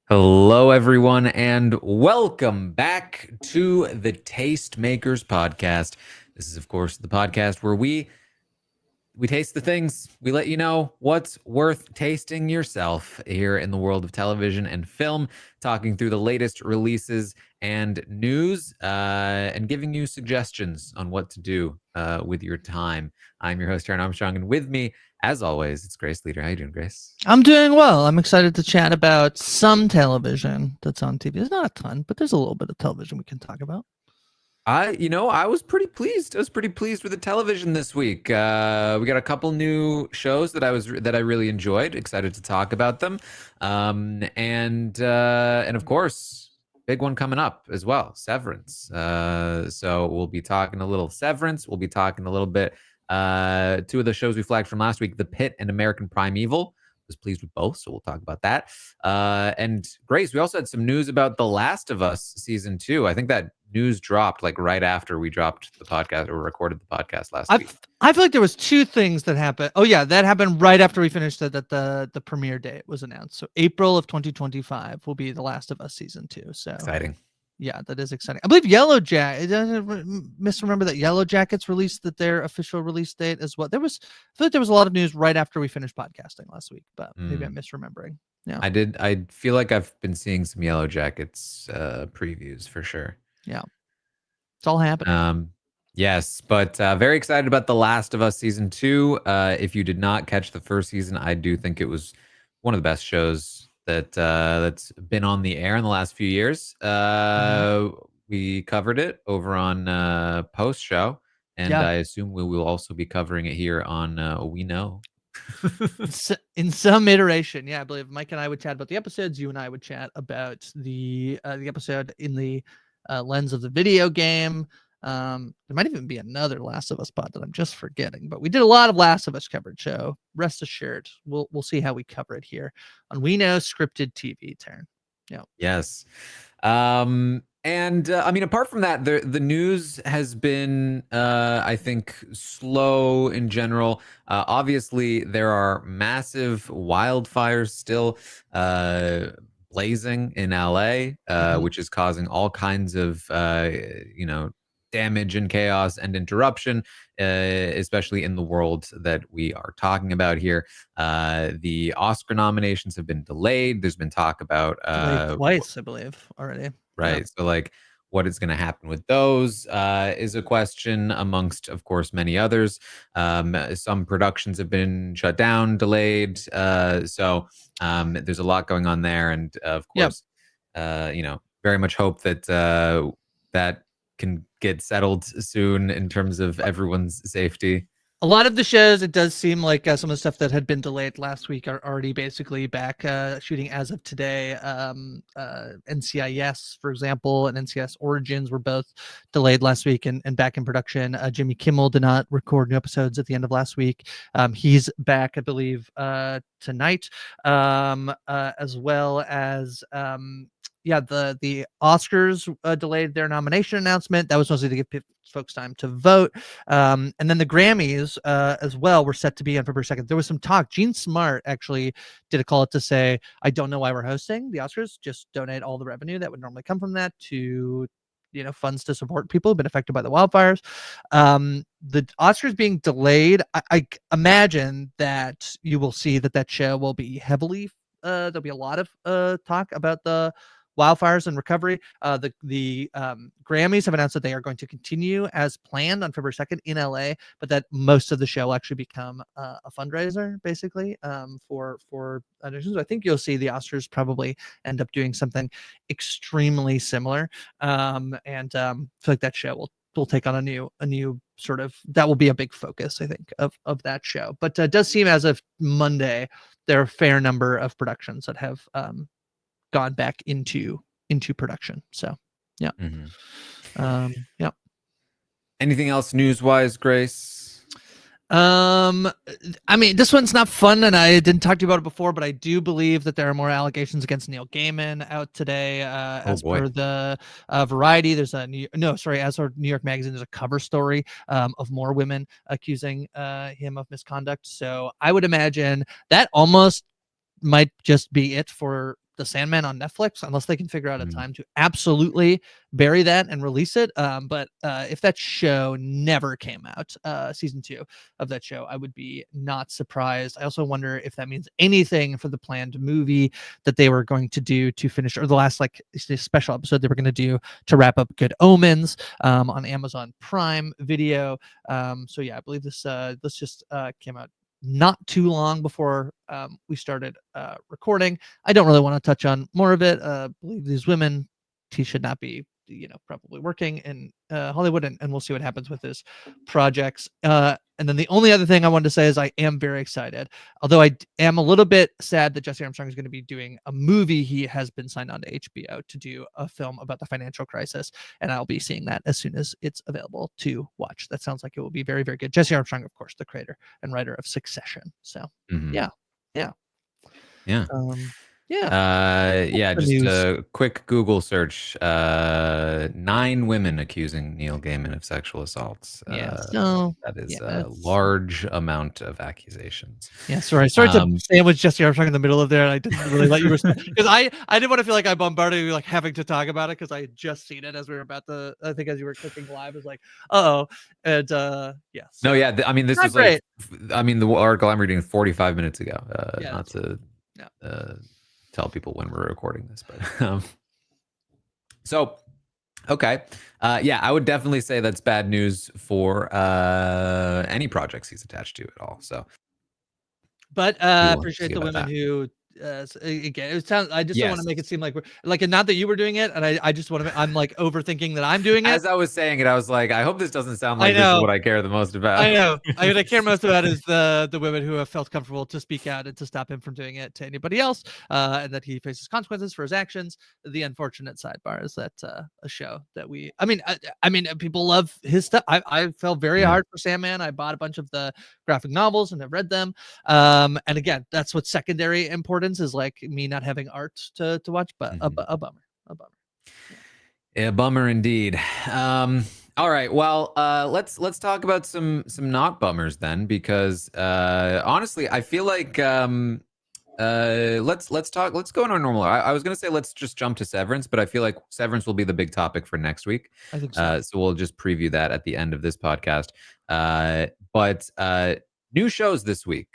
Hello, everyone, and welcome back to the Tastemakers podcast. This is, of course, the podcast where we taste the things. We let you know what's worth tasting yourself here in the world of television and film, talking through the latest releases and news, and giving you suggestions on what to do with your time. I'm your host, Taran Armstrong, and with me, as always, it's Grace Leeder. How you doing, Grace? I'm doing well. I'm excited to chat about some television that's on TV. There's not a ton, but there's a little bit of television we can talk about. I was pretty pleased. I was pretty pleased with the television this week. We got a couple new shows that I really enjoyed. Excited to talk about them, and of course, big one coming up as well, Severance. So we'll be talking a little Severance. We'll be talking a little bit. Two of the shows we flagged from last week, The Pitt and American Primeval. Was pleased with both, so we'll talk about that. And Grace, we also had some news about The Last of Us season 2. I think that news dropped like right after we dropped the podcast or recorded the podcast last week. I feel like there was two things that happened. Oh yeah, that happened right after we finished it. That the premiere date was announced. So April of 2025 will be The Last of Us season 2. So Exciting. Yeah, that is exciting. I believe Yellow Jacket. Misremember that Yellow Jackets released their official release date as well. I feel like there was a lot of news right after we finished podcasting last week, but maybe I'm misremembering. Yeah, I feel like I've been seeing some Yellow Jackets previews for sure. Yeah, it's all happening. Yes, but very excited about The Last of Us season 2. If you did not catch the first season, I do think it was one of the best shows that's been on the air in the last few years. We covered it over on post show, and Yeah. I assume we will also be covering it here on We Know. In some iteration, yeah, I believe Mike and I would chat about the episodes. You and I would chat about the episode in the lens of the video game. There might even be another Last of Us pod that I'm just forgetting, but we did a lot of Last of Us coverage. So rest assured, we'll see how we cover it here on We Know Scripted TV. Taran. Yeah. Yes. And I mean, apart from that, the news has been, I think, slow in general. Obviously, there are massive wildfires still blazing in LA, which is causing all kinds of, damage and chaos and interruption, especially in the world that we are talking about here. The Oscar nominations have been delayed. There's been talk about twice, I believe, already. right. Yeah. So, like, what is going to happen with those is a question amongst, of course, many others. Some productions have been shut down, delayed. So there's a lot going on there, and of course, very much hope that that can get settled soon in terms of everyone's safety. A lot of the shows, it does seem like some of the stuff that had been delayed last week are already basically back shooting as of today. NCIS, for example, and NCIS Origins were both delayed last week and back in production. Jimmy Kimmel did not record new episodes at the end of last week. He's back, I believe, tonight, as well as the Oscars delayed their nomination announcement. That was mostly to give folks time to vote. And then the Grammys as well were set to be on February 2nd. There was some talk. Gene Smart actually did a call out to say, I don't know why we're hosting the Oscars. Just donate all the revenue that would normally come from that to funds to support people who've been affected by the wildfires. The Oscars being delayed, I imagine that you will see that show will be heavily there'll be a lot of talk about the wildfires and recovery. The Grammys have announced that they are going to continue as planned on February 2nd in LA, but that most of the show will actually become a fundraiser, basically, for auditions. I think you'll see the Oscars probably end up doing something extremely similar, and I feel like that show will take on a new sort of, that will be a big focus, I think, of that show. But it does seem as of Monday there are a fair number of productions that have gone back into production. So yeah. Yeah. Anything else news-wise, Grace? I mean, this one's not fun, and I didn't talk to you about it before, but I do believe that there are more allegations against Neil Gaiman out today. As per the Variety, there's as per New York Magazine, there's a cover story of more women accusing him of misconduct. So I would imagine that almost might just be it for the Sandman on Netflix, unless they can figure out a Mm. time to absolutely bury that and release it. But if that show never came out, season 2 of that show, I would be not surprised. I also wonder if that means anything for the planned movie that they were going to do to finish, or the last like special episode they were going to do to wrap up Good Omens on Amazon Prime Video. So yeah, I believe this just came out not too long before we started recording. I don't really want to touch on more of it. I believe these women should not be, probably working in Hollywood, and we'll see what happens with his projects. And then the only other thing I wanted to say is I am very excited, although I am a little bit sad that Jesse Armstrong is going to be doing a movie. He has been signed on to HBO to do a film about the financial crisis, and I'll be seeing that as soon as it's available to watch. That sounds like it will be very, very good. Jesse Armstrong, of course, the creator and writer of Succession. So yeah. Yeah. Yeah. The Just news. a quick Google search. 9 women accusing Neil Gaiman of sexual assaults. Yeah. So That is yeah, a that's large amount of accusations. yeah. Sorry to sandwich Jesse Armstrong in the middle of there. And I didn't really let you respond because I didn't want to feel like I bombarded you like having to talk about it because I had just seen it as we were about to. I think as you were clicking live, it was like, oh, and yeah. So, No, yeah. I mean, this not was like, great. I mean, the article I'm reading 45 minutes ago. Yeah, Not to yeah. tell people when we're recording this, but so okay, yeah, I would definitely say that's bad news for any projects he's attached to at all. So But we I will see appreciate the about women that. who again, it sounds I just don't want to Yes. make it seem like we're like, and not that you were doing it, and I just want to I'm like overthinking that I'm doing it. As I was saying it, I was like, I hope this doesn't sound I like this is know. what I care the most about. I know. I care most about is the women who have felt comfortable to speak out and to stop him from doing it to anybody else, and that he faces consequences for his actions. The unfortunate sidebar is that a show that I mean, people love his stuff. I felt very Yeah. hard for Sandman. I bought a bunch of the graphic novels and have read them. And again, that's what secondary importance is, like me not having art to watch, but a bummer, a bummer. Yeah, bummer indeed. All right, well, let's talk about some not bummers then, because honestly, I feel like let's go in our normal. I was gonna say let's just jump to Severance, but I feel like Severance will be the big topic for next week. I think so. So we'll just preview that at the end of this podcast. But new shows this week,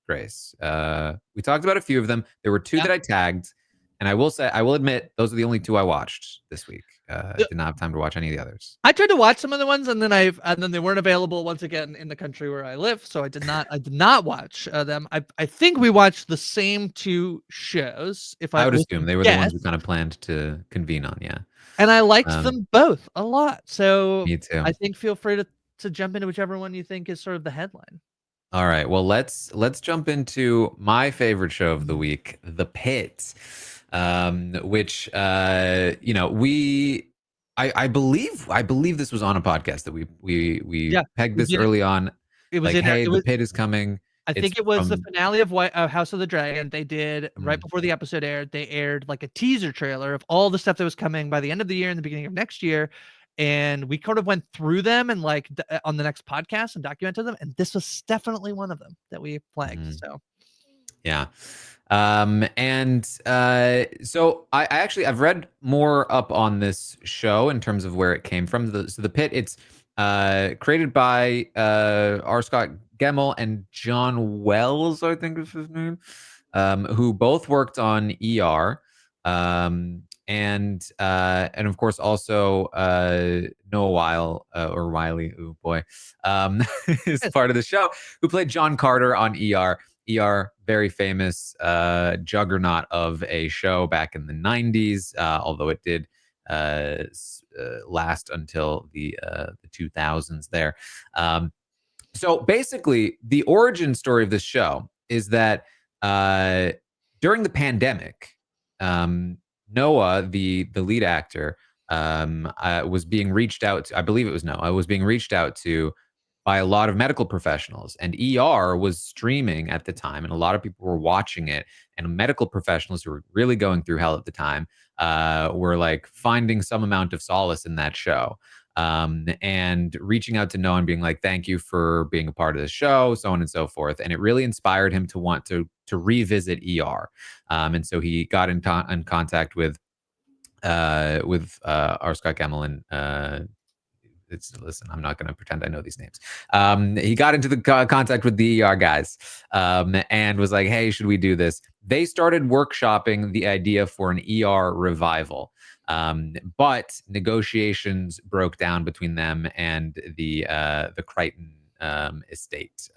Grace. We talked about a few of them. There were 2 that I tagged. And I will admit, those are the only 2 I watched this week. Did not have time to watch any of the others. I tried to watch some of the ones, and then they weren't available once again in the country where I live, so I did not watch them. I think we watched the same 2 shows. If I I would was assume to they were the ones guess, we kind of planned to convene on. Yeah, and I liked them both a lot. So me too. I think feel free to jump into whichever one you think is sort of the headline. All right. Well, let's jump into my favorite show of the week, The Pitt, which I believe this was on a podcast that we pegged this early on. It was like, in hey, it The was, Pitt is coming. I It's think it was the from finale of House of the Dragon. They did right before the episode aired. They aired like a teaser trailer of all the stuff that was coming by the end of the year and the beginning of next year. And we kind of went through them and like on the next podcast and documented them. And this was definitely one of them that we flagged. So yeah. So I've read more up on this show in terms of where it came from. The Pitt, it's created by R. Scott Gemmell and John Wells, I think is his name, who both worked on ER. And of course also Noah Wiley, oh boy, is part of the show, who played John Carter on ER. ER, very famous juggernaut of a show back in the 90s, although it did last until the 2000s there. So basically, the origin story of this show is that during the pandemic, Noah, the lead actor, was being reached out to. I believe it was Noah was being reached out to by a lot of medical professionals, and ER was streaming at the time, and a lot of people were watching it. And medical professionals who were really going through hell at the time were like finding some amount of solace in that show. and reaching out to Noah and being like, "Thank you for being a part of the show," so on and so forth. And it really inspired him to want to revisit ER. And so he got in contact with R. Scott Gemmell and listen, I'm not going to pretend I know these names. He got into the contact with the ER guys and was like, "Hey, should we do this?" They started workshopping the idea for an ER revival. But negotiations broke down between them and the Crichton estate.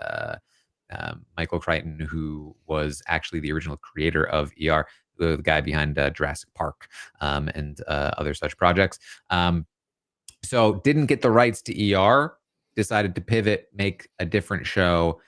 Michael Crichton, who was actually the original creator of ER, the guy behind Jurassic Park and other such projects. So didn't get the rights to ER, decided to pivot, make a different show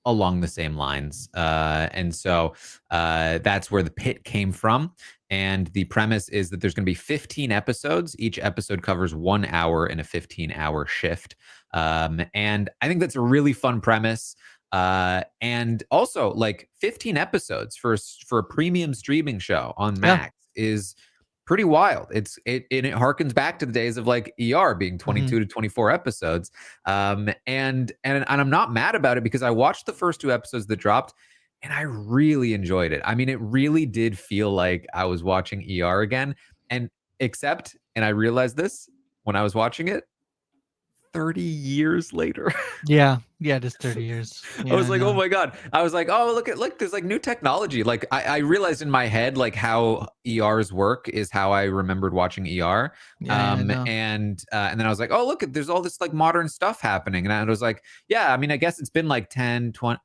along the same lines. And so that's where the Pitt came from. And the premise is that there's going to be 15 episodes. Each episode covers 1 hour in a 15-hour shift. And I think that's a really fun premise. And also, like 15 episodes for a premium streaming show on Max is pretty wild. It harkens back to the days of like ER being 22 to 24 episodes. And I'm not mad about it because I watched the first 2 episodes that dropped and I really enjoyed it. I mean, it really did feel like I was watching ER again. And I realized this when I was watching it, 30 years later. Yeah, just 30 years. I was like, oh my God. I was like, oh, look, there's like new technology. Like I realized in my head, like how ERs work is how I remembered watching ER. And then I was like, oh, look, there's all this like modern stuff happening. And I was like, yeah, I mean, I guess it's been like 10, 20,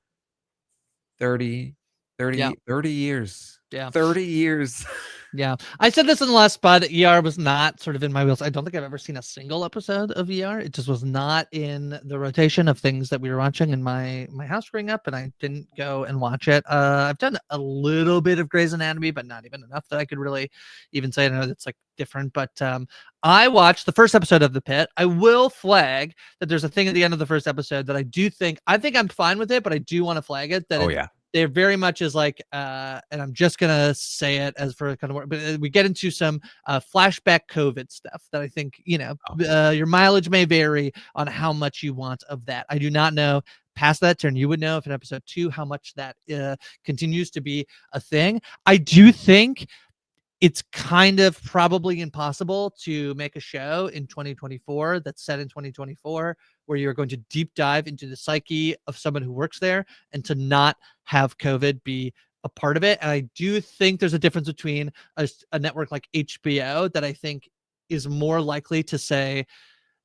30 years. Yeah. 30 years. Yeah. I said this in the last spot. ER was not sort of in my wheels. I don't think I've ever seen a single episode of ER. It just was not in the rotation of things that we were watching in my house growing up, and I didn't go and watch it. I've done a little bit of Grey's Anatomy, but not even enough that I could really even say I know that's like different. But I watched the first episode of The Pitt. I will flag that there's a thing at the end of the first episode that I think I'm fine with it, but I do want to flag it that they're very much is like, and I'm just gonna say it as for kind of work, but we get into some flashback COVID stuff that I think your mileage may vary on how much you want of that. I do not know past that turn. You would know if in episode 2 how much that continues to be a thing. I do think it's kind of probably impossible to make a show in 2024 that's set in 2024 where you're going to deep dive into the psyche of someone who works there and to not have COVID be a part of it. And I do think there's a difference between a network like HBO that I think is more likely to say,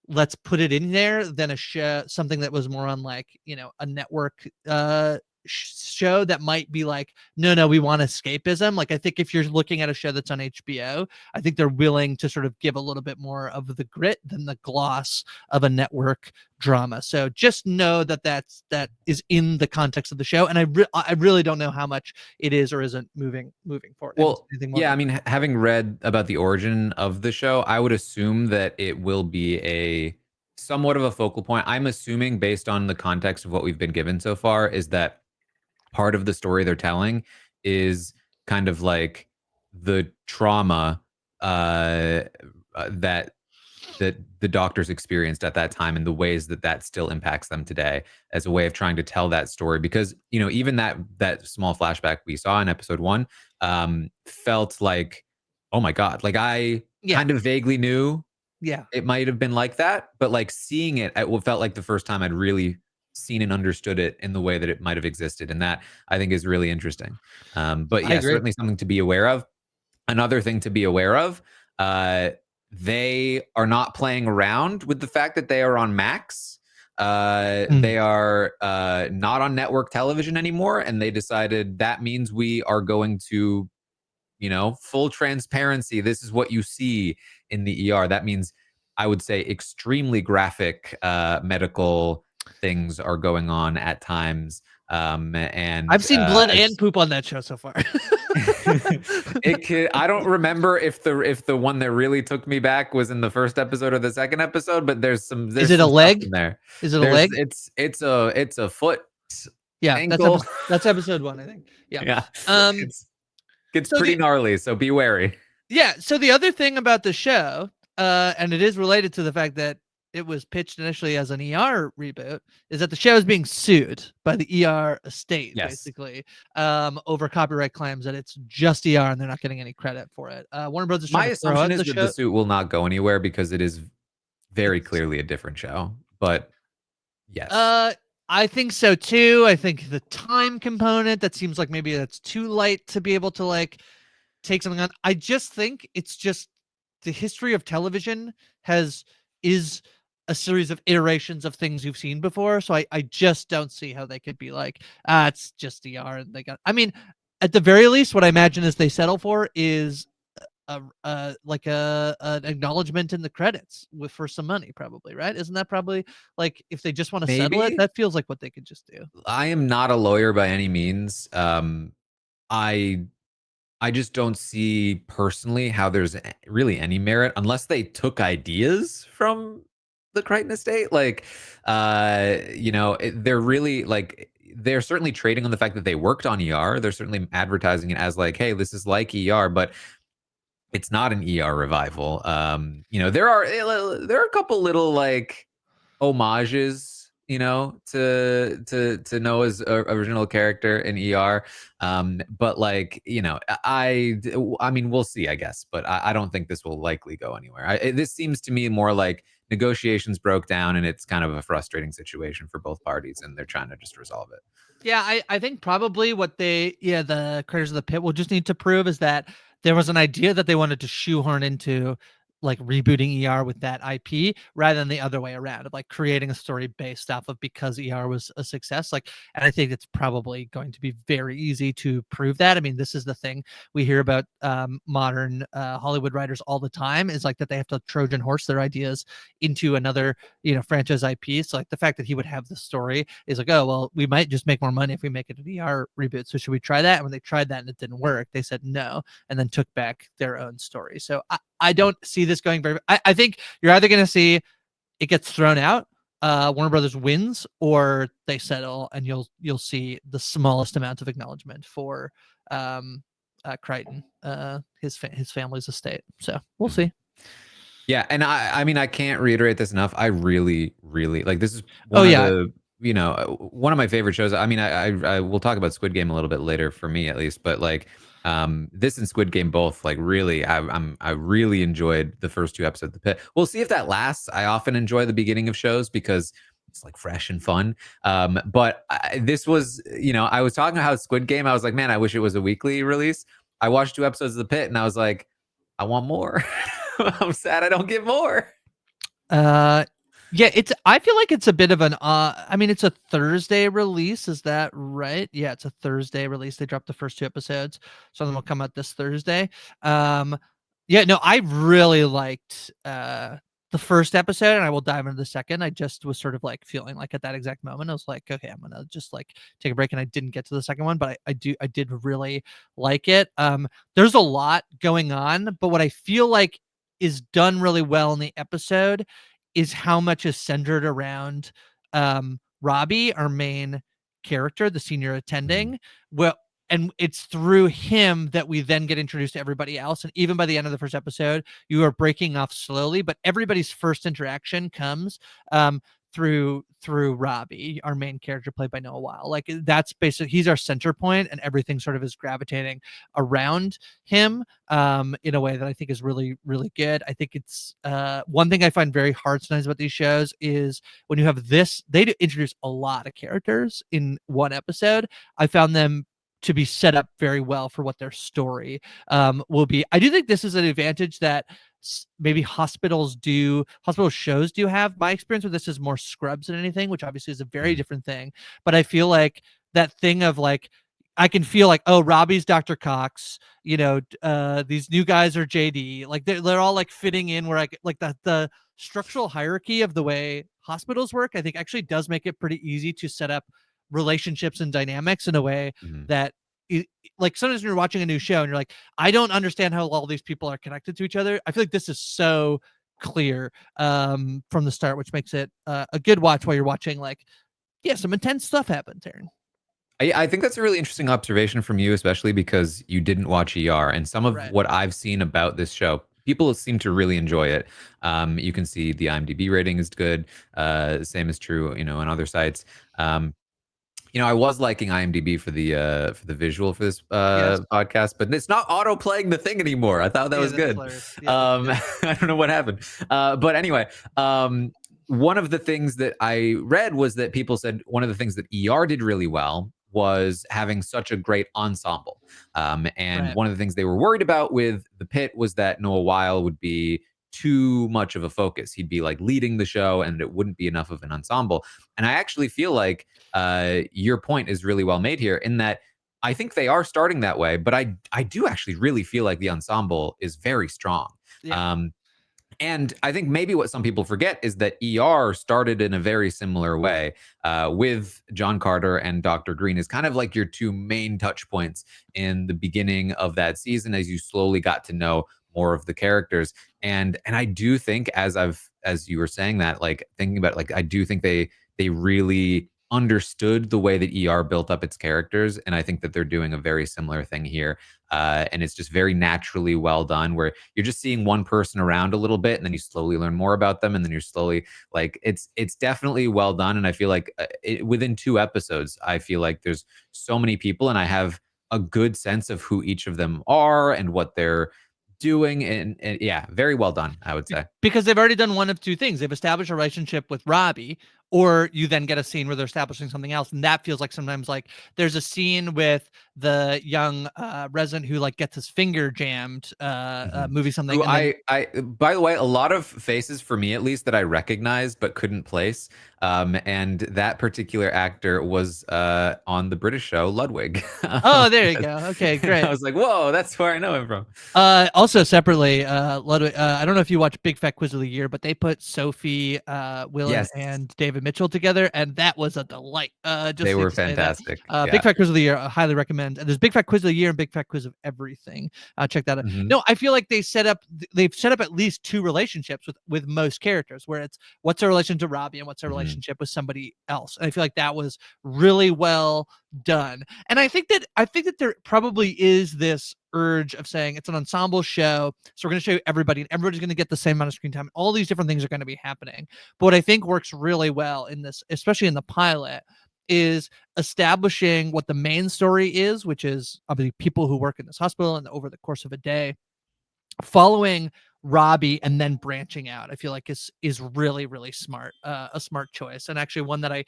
let's put it in there than a show, something that was more on like, a network show that might be like, no, we want escapism. Like I think if you're looking at a show that's on HBO, I think they're willing to sort of give a little bit more of the grit than the gloss of a network drama. So just know that that is in the context of the show, and I really don't know how much it is or isn't moving forward. Well, yeah, I mean, having read about the origin of the show, I would assume that it will be a somewhat of a focal point. I'm assuming based on the context of what we've been given so far is that part of the story they're telling is kind of like the trauma that the doctors experienced at that time and the ways that still impacts them today as a way of trying to tell that story. Because even that small flashback we saw in episode 1 felt like, oh my God, like I kind of vaguely knew it might have been like that, but like seeing it felt like the first time I'd really seen and understood it in the way that it might have existed. And that I think is really interesting. But yeah, certainly something to be aware of. Another thing to be aware of, they are not playing around with the fact that they are on Max. They are not on network television anymore. And they decided that means we are going to, full transparency. This is what you see in the ER. That means I would say extremely graphic medical things are going on at times. And I've seen blood and poop on that show so far. I don't remember if the one that really took me back was in the first episode or the second episode, but there's is it a leg in there? Is it a leg? It's a foot. Yeah, ankle. that's episode 1, I think. Yeah. It's pretty gnarly, so be wary. Yeah. So the other thing about the show and it is related to the fact that it was pitched initially as an ER reboot, is that the show is being sued by the ER estate, Yes. basically, over copyright claims that it's just ER and they're not getting any credit for it. Warner Bros. Is trying My to throw assumption out is the that the show. suit will not go anywhere because it is very It's clearly a different show. But yes, uh I think so too. I think the time component, that seems like maybe that's too light to be able to like take something on. I just think it's just the history of television is a series of iterations of things you've seen before. So I just don't see how they could be like, it's just DR and they got. I mean, at the very least, what I imagine is they settle for is like a an acknowledgement in the credits with for some money, probably, right? Isn't that probably like, if they just want to settle it, maybe. that feels like what they could just do. I am not a lawyer by any means. I I just don't see personally how there's really any merit unless they took ideas from the Crichton estate. Like, they're really like they're certainly trading on the fact that they worked on ER. They're certainly advertising it as like, hey, this is like ER, but it's not an ER revival. There are a couple little like homages, to Noah's original character in ER. But like, I mean, we'll see, I guess, but I don't think this will likely go anywhere. This seems to me more like negotiations broke down, and it's kind of a frustrating situation for both parties, and they're trying to just resolve it. Yeah, I think probably what the creators of the Pit will just need to prove is that there was an idea that they wanted to shoehorn into like rebooting ER with that IP rather than the other way around, of like creating a story based off of because ER was a success. Like, and I think it's probably going to be very easy to prove that. I mean, this is the thing we hear about modern Hollywood writers all the time, is like that they have to Trojan horse their ideas into another franchise IP. So like the fact that he would have the story is like, oh well, we might just make more money if we make it an ER reboot. So should we try that? And when they tried that and it didn't work, they said no, and then took back their own story. So I don't see this going very. I think you're either going to see it gets thrown out, Warner Brothers wins, or they settle, and you'll see the smallest amount of acknowledgement for Crichton, his family's estate. So we'll Mhm. see. Yeah, and I mean, I can't reiterate this enough. I really, really like this is Oh one of yeah, the, one of my favorite shows. I mean, I will talk about Squid Game a little bit later for me at least, but like this and Squid Game both like really I really enjoyed the first two episodes of The Pit. We'll see if that lasts. I often enjoy the beginning of shows because it's like fresh and fun. But this was, I was talking about how Squid Game, I was like, man, I wish it was a weekly release. I watched two episodes of The Pit and I was like, I want more. I'm sad I don't get more. Uh, yeah, I feel like it's a bit of an I mean, it's a Thursday release, is that right? Yeah, it's a Thursday release. They dropped the first two episodes. Some of them will come out this Thursday. Um yeah, no, I really liked the first episode, and I will dive into the second. I just was sort of like feeling like at that exact moment, I was like, okay, I'm gonna just like take a break, and I didn't get to the second one, but I did really like it. There's a lot going on, but what I feel like is done really well in the episode is how much is centered around Robbie, our main character, the senior Mhm, attending. Well, and it's through him that we then get introduced to everybody else. And even by the end of the first episode, you are breaking off slowly, but everybody's first interaction comes um, through Robbie, our main character played by Noah Weil. Like, that's basically, he's our center point, and everything sort of is gravitating around him in a way that I think is really, really good. I think it's one thing I find very hard sometimes about these shows is when you have this, they introduce a lot of characters in one episode. I found them to be set up very well for what their story will be. I do think this is an advantage that maybe hospital shows do have. My experience with this is more Scrubs than anything, which obviously is a very mhm, different thing. But I feel like that thing of like, I can feel like, oh, Robbie's Dr. Cox, these new guys are JD, like they're all like fitting in where I like the structural hierarchy of the way hospitals work, I think actually does make it pretty easy to set up relationships and dynamics in a way mhm. that like sometimes when you're watching a new show and you're like, I don't understand how all these people are connected to each other. I feel like this is so clear from the start, which makes it a good watch while you're watching, like, yeah, some intense stuff happens, Taryn. I think that's a really interesting observation from you, especially because you didn't watch ER. And some of Right. what I've seen about this show, people seem to really enjoy it. You can see the IMDb rating is good. Same is true, you know, on other sites. You know, I was liking IMDb for the visual for this Yes. podcast, but it's not auto playing the thing anymore. I thought that Yeah, was that's good. hilarious. Yeah, that's good. I don't know what happened, but anyway, one of the things that I read was that people said one of the things that ER did really well was having such a great ensemble. And Right. one of the things they were worried about with the Pit was that Noah Weil would be too much of a focus. He'd be like leading the show, and it wouldn't be enough of an ensemble. And I actually feel like your point is really well made here in that I think they are starting that way, but I do actually really feel like the ensemble is very strong. Yeah. Um, and I think maybe what some people forget is that ER started in a very similar way with John Carter and Dr. Green is kind of like your two main touch points in the beginning of that season as you slowly got to know more of the characters. And I do think as you were saying that, like thinking about it, like I do think they really understood the way that ER built up its characters. And I think that they're doing a very similar thing here. And it's just very naturally well done where you're just seeing one person around a little bit and then you slowly learn more about them and then you're slowly like it's definitely well done. And I feel like within 2 episodes I feel like there's so many people and I have a good sense of who each of them are and what they're doing. And yeah, very well done, I would say. Because they've already done one of two things. They've established a relationship with Robbie, or you then get a scene where they're establishing something else. And that feels like sometimes like there's a scene with the young resident who like gets his finger jammed, movie something. Who And then I by the way, a lot of faces for me at least that I recognized but couldn't place. And that particular actor was on the British show Ludwig. oh, there you go. Okay, I great. was like, whoa, that's where I know him from. Also separately, Ludwig, I don't know if you watch Big Fat Quiz of the Year, but they put Sophie, Willen, Yes, and David Mitchell together, and that was a delight. they Just were to say that. fantastic. Big Yeah. Fat Quiz of the Year, I highly recommend. And there's Big Fat Quiz of the Year and Big Fat Quiz of Everything. Check that out. Mhm. No, I feel like they've set up at least two relationships with most characters, where it's what's their relationship to Robbie and what's their Mhm. relationship with somebody else. And I feel like that was really well done. And I think that there probably is this urge of saying it's an ensemble show, so we're going to show you everybody and everybody's going to get the same amount of screen time. All these different things are going to be happening. But what I think works really well in this, especially in the pilot, is establishing what the main story is, which is obviously people who work in this hospital and over the course of a day, following Robbie and then branching out. I feel like is really really smart, a smart choice, and actually one that I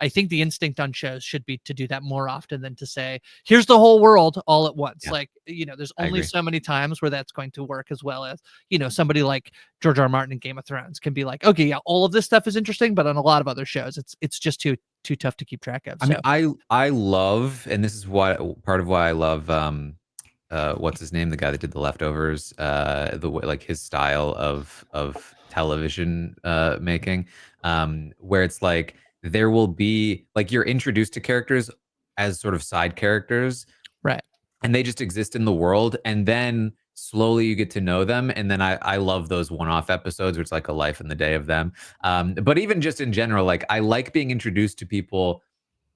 think the instinct on shows should be to do that more often than to say here's the whole world all at once. Yeah, Like, there's I only agree. so many times where that's going to work as well as somebody like George R. R. Martin in Game of Thrones can be like, okay, yeah, all of this stuff is interesting, but on a lot of other shows it's just too tough to keep track of. I mean, So I love, and this is why part of why I love what's his name, the guy that did the leftovers, the way like his style of television making, where it's like there will be like you're introduced to characters as sort of side characters right. and they just exist in the world and then slowly you get to know them and then I love those one-off episodes where it's like a life in the day of them. But even just in general, like I like being introduced to people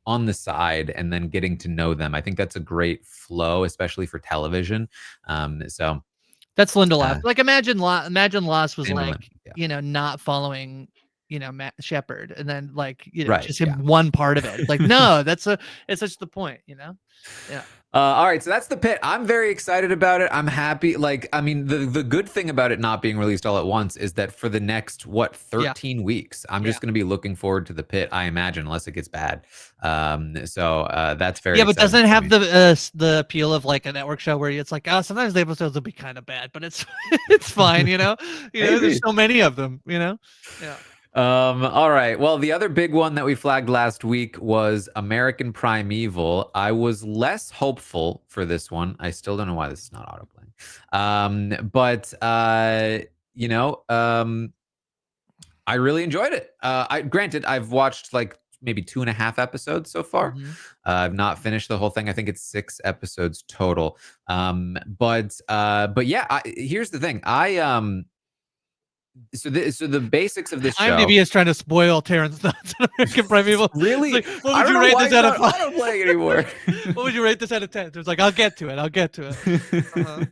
on the side and then getting to know them. I think that's a great flow, especially for television. So That's Lindelof. uh, Like imagine Lost was Chamberlain, like, yeah, not following, Matt Shepard, and then like, right, just yeah. him one part of it. It's like, no, it's such the point. Yeah. All right, so that's the Pit. I'm very excited about it. I'm happy. Like, I mean, the good thing about it not being released all at once is that for the next Yeah. 13 weeks, I'm Yeah. just going to be looking forward to the Pit. I imagine, unless it gets bad. So that's very Yeah, but exciting doesn't it for have me. the appeal of like a network show where it's like, oh, sometimes the episodes will be kind of bad, but it's it's fine. There's Maybe. so many of them. Yeah. All right. Well, the other big one that we flagged last week was American Primeval. I was less hopeful for this one. I still don't know why this is not autoplaying. But I really enjoyed it. Granted, I've watched like maybe 2.5 episodes so far. Mhm. I've not finished the whole thing. I think it's 6 episodes total. But yeah, here's the thing. So the basics of this show. IMDb is trying to spoil Taran's thoughts on American Primeval. It's Really, like, what I would don't you know rate why this it's out of not 5? autoplaying anymore. What would you rate this out of 10? It's like, I'll get to it. Uh-huh.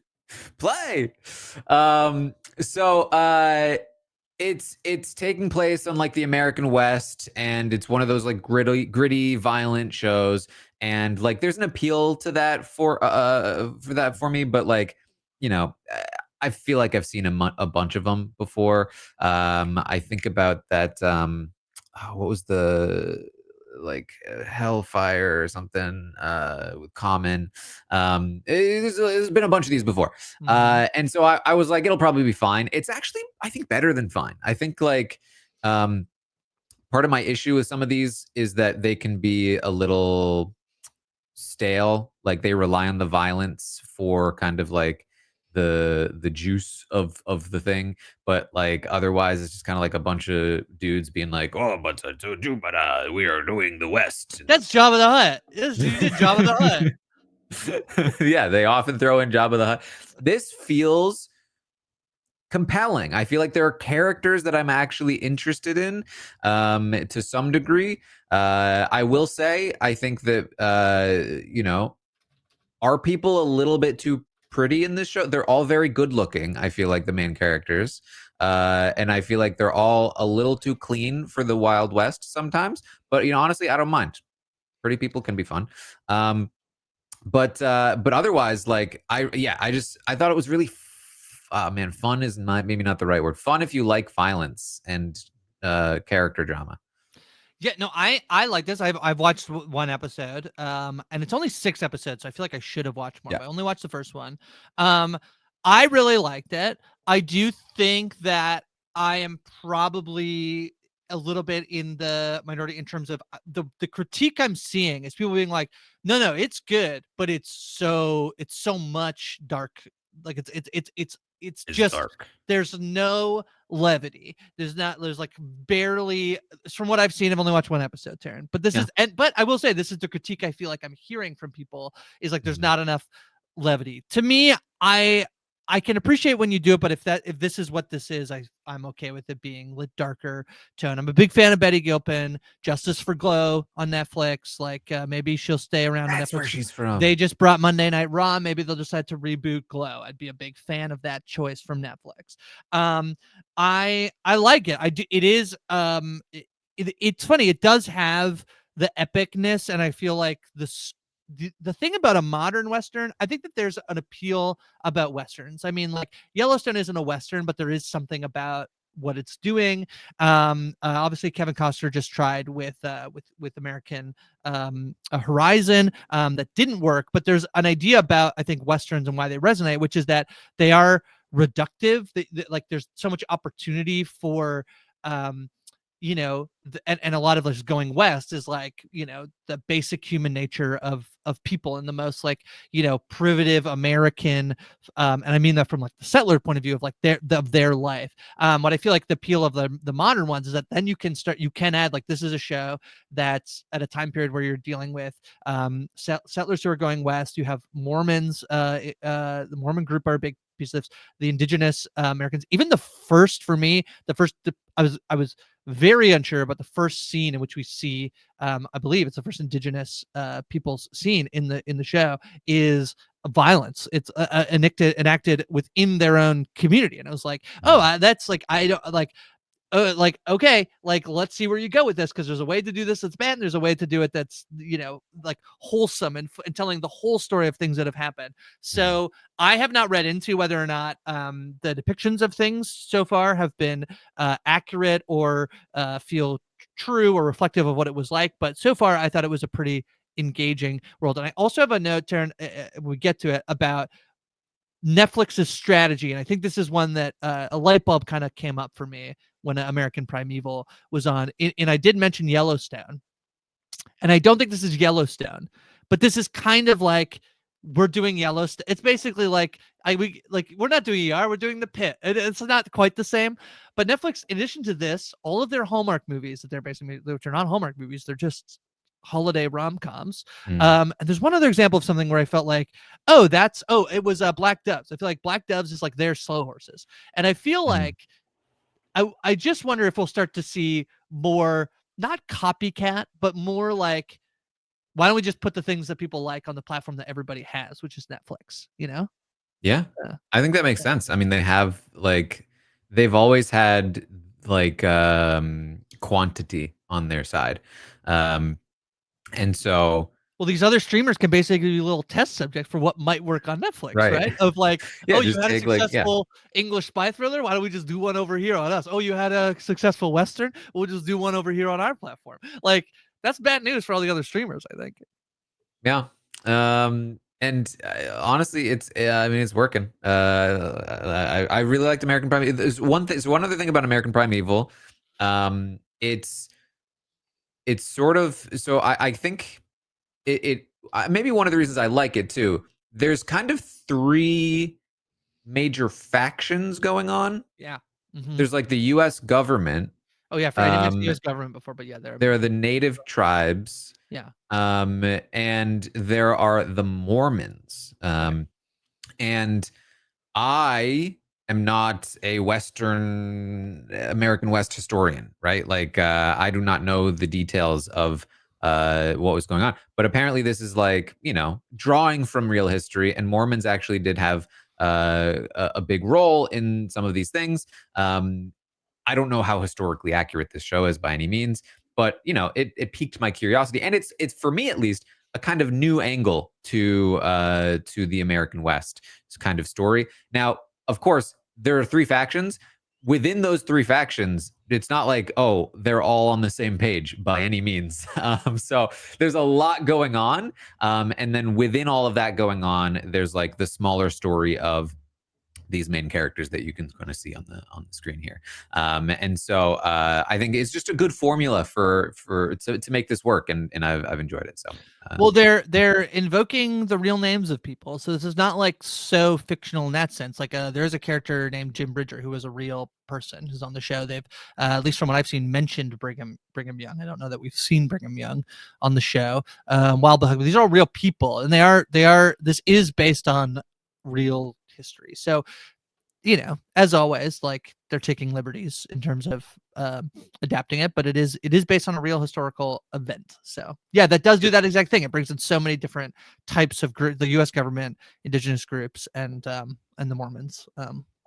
Play. So it's taking place on like the American West, and it's one of those like gritty, violent shows. And like, there's an appeal to that for that for me, but like, you know, I feel like I've seen a bunch of them before. I think about that. What was the like Hellfire or something with Common. There's been a bunch of these before. And so I was like, it'll probably be fine. It's actually, I think, better than fine. I think like um, part of my issue with some of these is that they can be a little stale. Like, they rely on the violence for kind of like the juice of the thing, but like otherwise it's just kind of like a bunch of dudes being like, oh, but we are doing the West. That's Jabba the Hutt. You did Jabba the Hutt. Yeah, they often throw in Jabba the Hutt. This feels compelling. I feel like there are characters that I'm actually interested in, to some degree. I will say, I think that are people a little bit too pretty in this show? They're all very good looking. I feel like the main characters, and I feel like they're all a little too clean for the Wild West sometimes. But honestly, I don't mind. Pretty people can be fun. But otherwise, like, I thought it was really man, fun is not, maybe not the right word. Fun if you like violence and character drama. Yeah, no, I like this. I've watched one episode, and it's only 6 episodes, so I feel like I should have watched more. Yeah. But I only watched the first one. I really liked it. I do think that I am probably a little bit in the minority in terms of the critique I'm seeing is people being like, no, it's good, but it's so much dark. Like it's It's just dark. there's no levity. There's like barely, from what I've seen. I've only watched one episode, Taran. But this Yeah. but I will say this is the critique I feel like I'm hearing from people is like there's Mhm. not enough levity. To me, I can appreciate when you do it, but if this is what this is, I'm okay with it being lit darker tone. I'm a big fan of Betty Gilpin. Justice for Glow on Netflix. Like maybe she'll stay around on That's where Netflix. she's from. They just brought Monday Night Raw. Maybe they'll decide to reboot Glow. I'd be a big fan of that choice from Netflix. Um, I like it. I do. It is it's funny. It does have the epicness, and I feel like the thing about a modern Western, I think that there's an appeal about Westerns. I mean, like Yellowstone isn't a Western, but there is something about what it's doing. Obviously Kevin Costner just tried with American Horizon that didn't work, but there's an idea about, I think, Westerns and why they resonate, which is that they are reductive. Like there's so much opportunity for um and a lot of us going west is like the basic human nature of people in the most like primitive American, and I mean that from like the settler point of view of like their life. What I feel like the appeal of the modern ones is that then you can add, like, this is a show that's at a time period where you're dealing with settlers who are going west. You have Mormons. The Mormon group are a big piece of this. The indigenous Americans. Even I was very unsure about the first scene in which we see, I believe it's the first indigenous people's scene in the show, is violence. It's enacted within their own community, and I was like, oh, that's like, I don't like, okay, like, let's see where you go with this, because there's a way to do this that's bad, and there's a way to do it that's like wholesome and telling the whole story of things that have happened. Mhm. So I have not read into whether or not the depictions of things so far have been accurate or feel true or reflective of what it was like, but so far I thought it was a pretty engaging world. And I also have a note, Taryn, we get to it, about Netflix's strategy, and I think this is one that a light bulb kind of came up for me when American Primeval was on. And I did mention Yellowstone, and I don't think this is Yellowstone, but this is kind of like, we're doing Yellowstone. It's basically like we're not doing ER, we're doing the Pit. It's not quite the same, but Netflix, in addition to this, all of their Hallmark movies that they're basically, which are not Hallmark movies, they're just holiday rom-coms. Mm. And there's one other example of something where I felt like, it was Black Doves. I feel like Black Doves is like their slow horses, and I feel Mhm. like I just wonder if we'll start to see more, not copycat, but more like, why don't we just put the things that people like on the platform that everybody has, which is Netflix, you know? Yeah, Uh, I think that makes sense. I mean, they've always had like quantity on their side, um, and so well, these other streamers can basically be a little test subject for what might work on Netflix, right, right? Of like, yeah, oh, you just had a take like yeah, successful English spy thriller. Why don't we just do one over here on us? Oh, you had a successful Western. We'll just do one over here on our platform. Like, that's bad news for all the other streamers, I think. yeah. And honestly, I mean, it's working. I really liked American Prime. There's one thing. So one other thing about American Primeval, it's sort of so I think maybe one of the reasons I like it too. There's kind of three major factions going on. Yeah. Hmm. There's like the U.S. government. Oh yeah, I didn't mention the U.S. government before, but yeah, they're There are American. the native tribes, Yeah. and there are the Mormons. Right. And I am not a Western American West historian, right? Like, I do not know the details of what was going on. But apparently, this is like, drawing from real history. And Mormons actually did have a big role in some of these things. I don't know how historically accurate this show is by any means, but it piqued my curiosity, and it's for me at least a kind of new angle to the American West kind of story. Now, of course, there are three factions. Within those three factions, it's not like, oh, they're all on the same page by any means. So there's a lot going on, and then within all of that going on, there's like the smaller story of these main characters that you can kind of see on the screen here. And so I think it's just a good formula to make this work, and I've enjoyed it. So Well, they're invoking the real names of people, so this is not like so fictional in that sense. Like, there's a character named Jim Bridger who is a real person who's on the show. They've, at least from what I've seen, mentioned Brigham Young. I don't know that we've seen Brigham Young on the show. Wild But these are all real people, and they are. This is based on real history. So, as always, like, they're taking liberties in terms of adapting it, but it is based on a real historical event. So yeah, that does do that exact thing. It brings in so many different types of the U.S. government, indigenous groups, and the Mormons.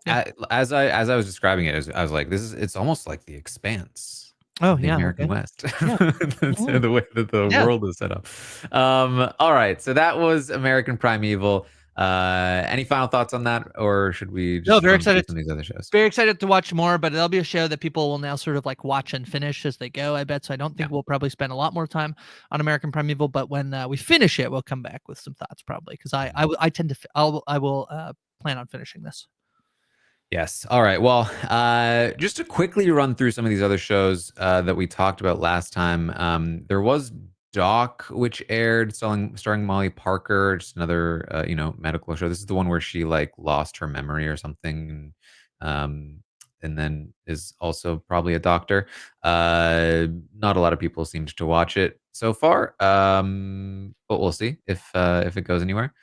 Yeah. as I was describing it, I was like, it's almost like The Expanse Oh of the yeah. American Okay. West. Yeah. That's Yeah. the way that the Yeah. world is set up. All right, so that was American Primeval. Any final thoughts on that, or should we No, just very run through excited. some of these other shows? Very excited to watch more, but it'll be a show that people will now sort of like watch and finish as they go, I bet. So I don't Yeah. think we'll probably spend a lot more time on American Primeval, but when we finish it, we'll come back with some thoughts probably because I tend to I will plan on finishing this. Yes. All right. Well, just to quickly run through some of these other shows that we talked about last time. There was Doc, which aired, starring Molly Parker, just another medical show. This is the one where she like lost her memory or something, um, and then is also probably a doctor. Not a lot of people seemed to watch it so far, but we'll see if it goes anywhere.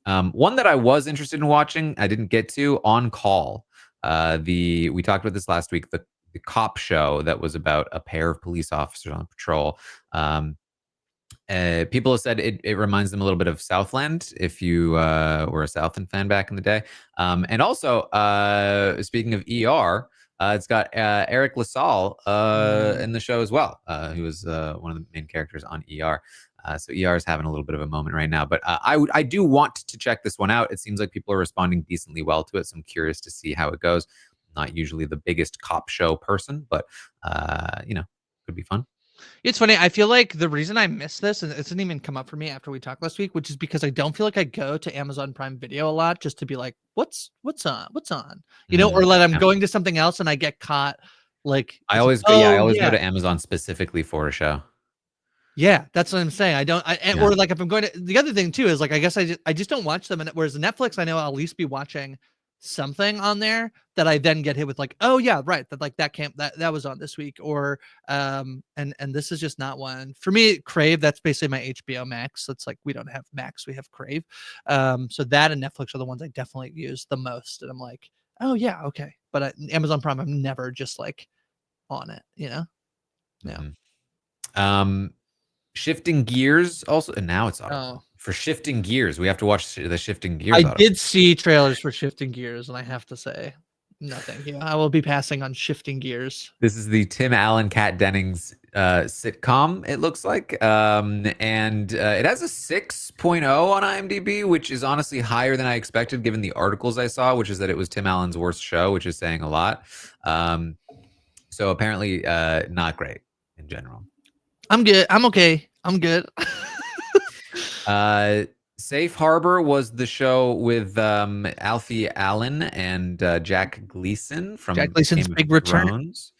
One that I was interested in watching, I didn't get to, On Call. We talked about this last week. The cop show that was about a pair of police officers on patrol. Um, People have said it reminds them a little bit of Southland, if you were a Southland fan back in the day. And also, speaking of ER, it's got Eric LaSalle in the show as well, who was one of the main characters on ER. So ER is having a little bit of a moment right now, but I do want to check this one out. It seems like people are responding decently well to it, so I'm curious to see how it goes. Not usually the biggest cop show person, but could be fun. It's funny. I feel like the reason I missed this, and it didn't even come up for me after we talked last week, which is because I don't feel like I go to Amazon Prime Video a lot just to be like, what's on, or Mm, that I'm yeah. going to something else and I get caught. Like, I it's like, always go, yeah, I oh always go yeah, to Amazon specifically for a show. yeah, that's what I'm saying. I don't, Yeah. or like if I'm going to, the other thing too is like, I guess I just don't watch them. And whereas Netflix, I know I'll at least be watching something on there that I then get hit with like, oh yeah, right. That like that was on this week and this is just not one for me. Crave, that's basically my HBO Max. That's like, we don't have Max, we have Crave. So that and Netflix are the ones I definitely use the most. And I'm like, oh yeah, okay. But Amazon Prime, I'm never just like on it, Yeah. Mhm. Um, Shifting gears also, and now it's Oh, audible. for Shifting Gears. We have to watch the Shifting Gears. I did see trailers for Shifting Gears, and I have to say, no, thank you. I will be passing on Shifting Gears. This is the Tim Allen, Kat Dennings sitcom, it looks like. And it has a 6.0 on IMDb, which is honestly higher than I expected given the articles I saw, which is that it was Tim Allen's worst show, which is saying a lot. So apparently not great in general. I'm good. I'm okay. I'm good. Safe Harbor was the show with Alfie Allen and Jack Gleason from Jack Gleason's Game of big return. Thrones.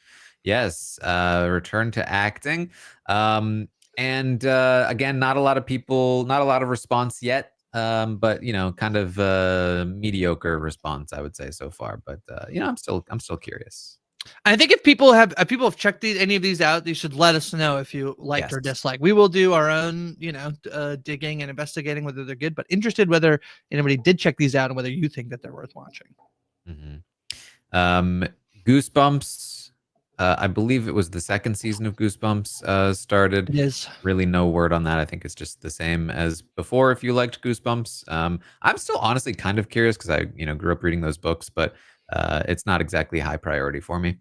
Yes, return to acting. And again, not a lot of response yet. But kind of mediocre response, I would say so far. But I'm still curious. I think if people have checked any of these out, you should let us know if you liked or disliked. We will do our own, digging and investigating whether they're good, but interested whether anybody did check these out and whether you think that they're worth watching. Mm-hmm. Goosebumps. I believe it was the second season of Goosebumps started. It is. Really no word on that. I think it's just the same as before if you liked Goosebumps. I'm still honestly kind of curious because I grew up reading those books, but it's not exactly high priority for me.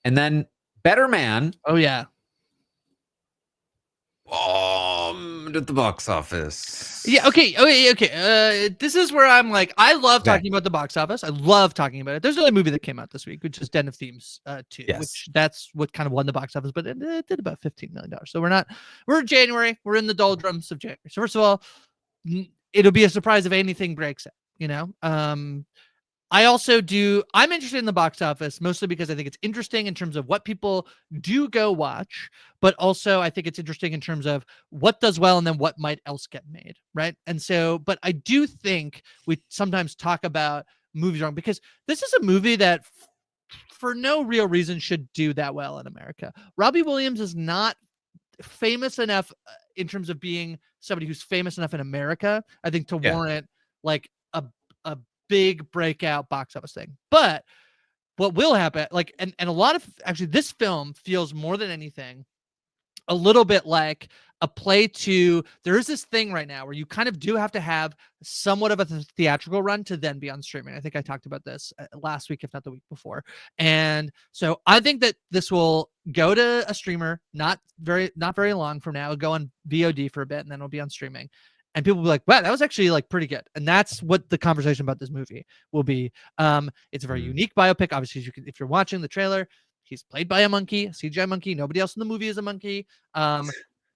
And then Better Man. Oh yeah. At the box office. Yeah. Okay. This is where I'm like, I love talking about the box office. I love talking about it. There's another movie that came out this week, which is Den of Thieves 2, which that's what kind of won the box office, but it did about $15 million. So we're in January. We're in the doldrums of January. So first of all, it'll be a surprise if anything breaks it. I'm interested in the box office mostly because I think it's interesting in terms of what people do go watch, but also I think it's interesting in terms of what does well and then what might else get made, right? And so, but I do think we sometimes talk about movies wrong because this is a movie that for no real reason should do that well in America. Robbie Williams is not famous enough in terms of being somebody who's famous enough in America, I think, to warrant like a big breakout box office thing. But what will happen, and a lot of actually this film feels more than anything a little bit like a play to, there is this thing right now where you kind of do have to have somewhat of a theatrical run to then be on streaming. I think I talked about this last week, if not the week before. And so I think that this will go to a streamer, not very long from now. It'll go on VOD for a bit and then it'll be on streaming. And people will be like, wow, that was actually like pretty good. And that's what the conversation about this movie will be. It's a very unique biopic. Obviously, if you're watching the trailer, he's played by a monkey, a CGI monkey. Nobody else in the movie is a monkey.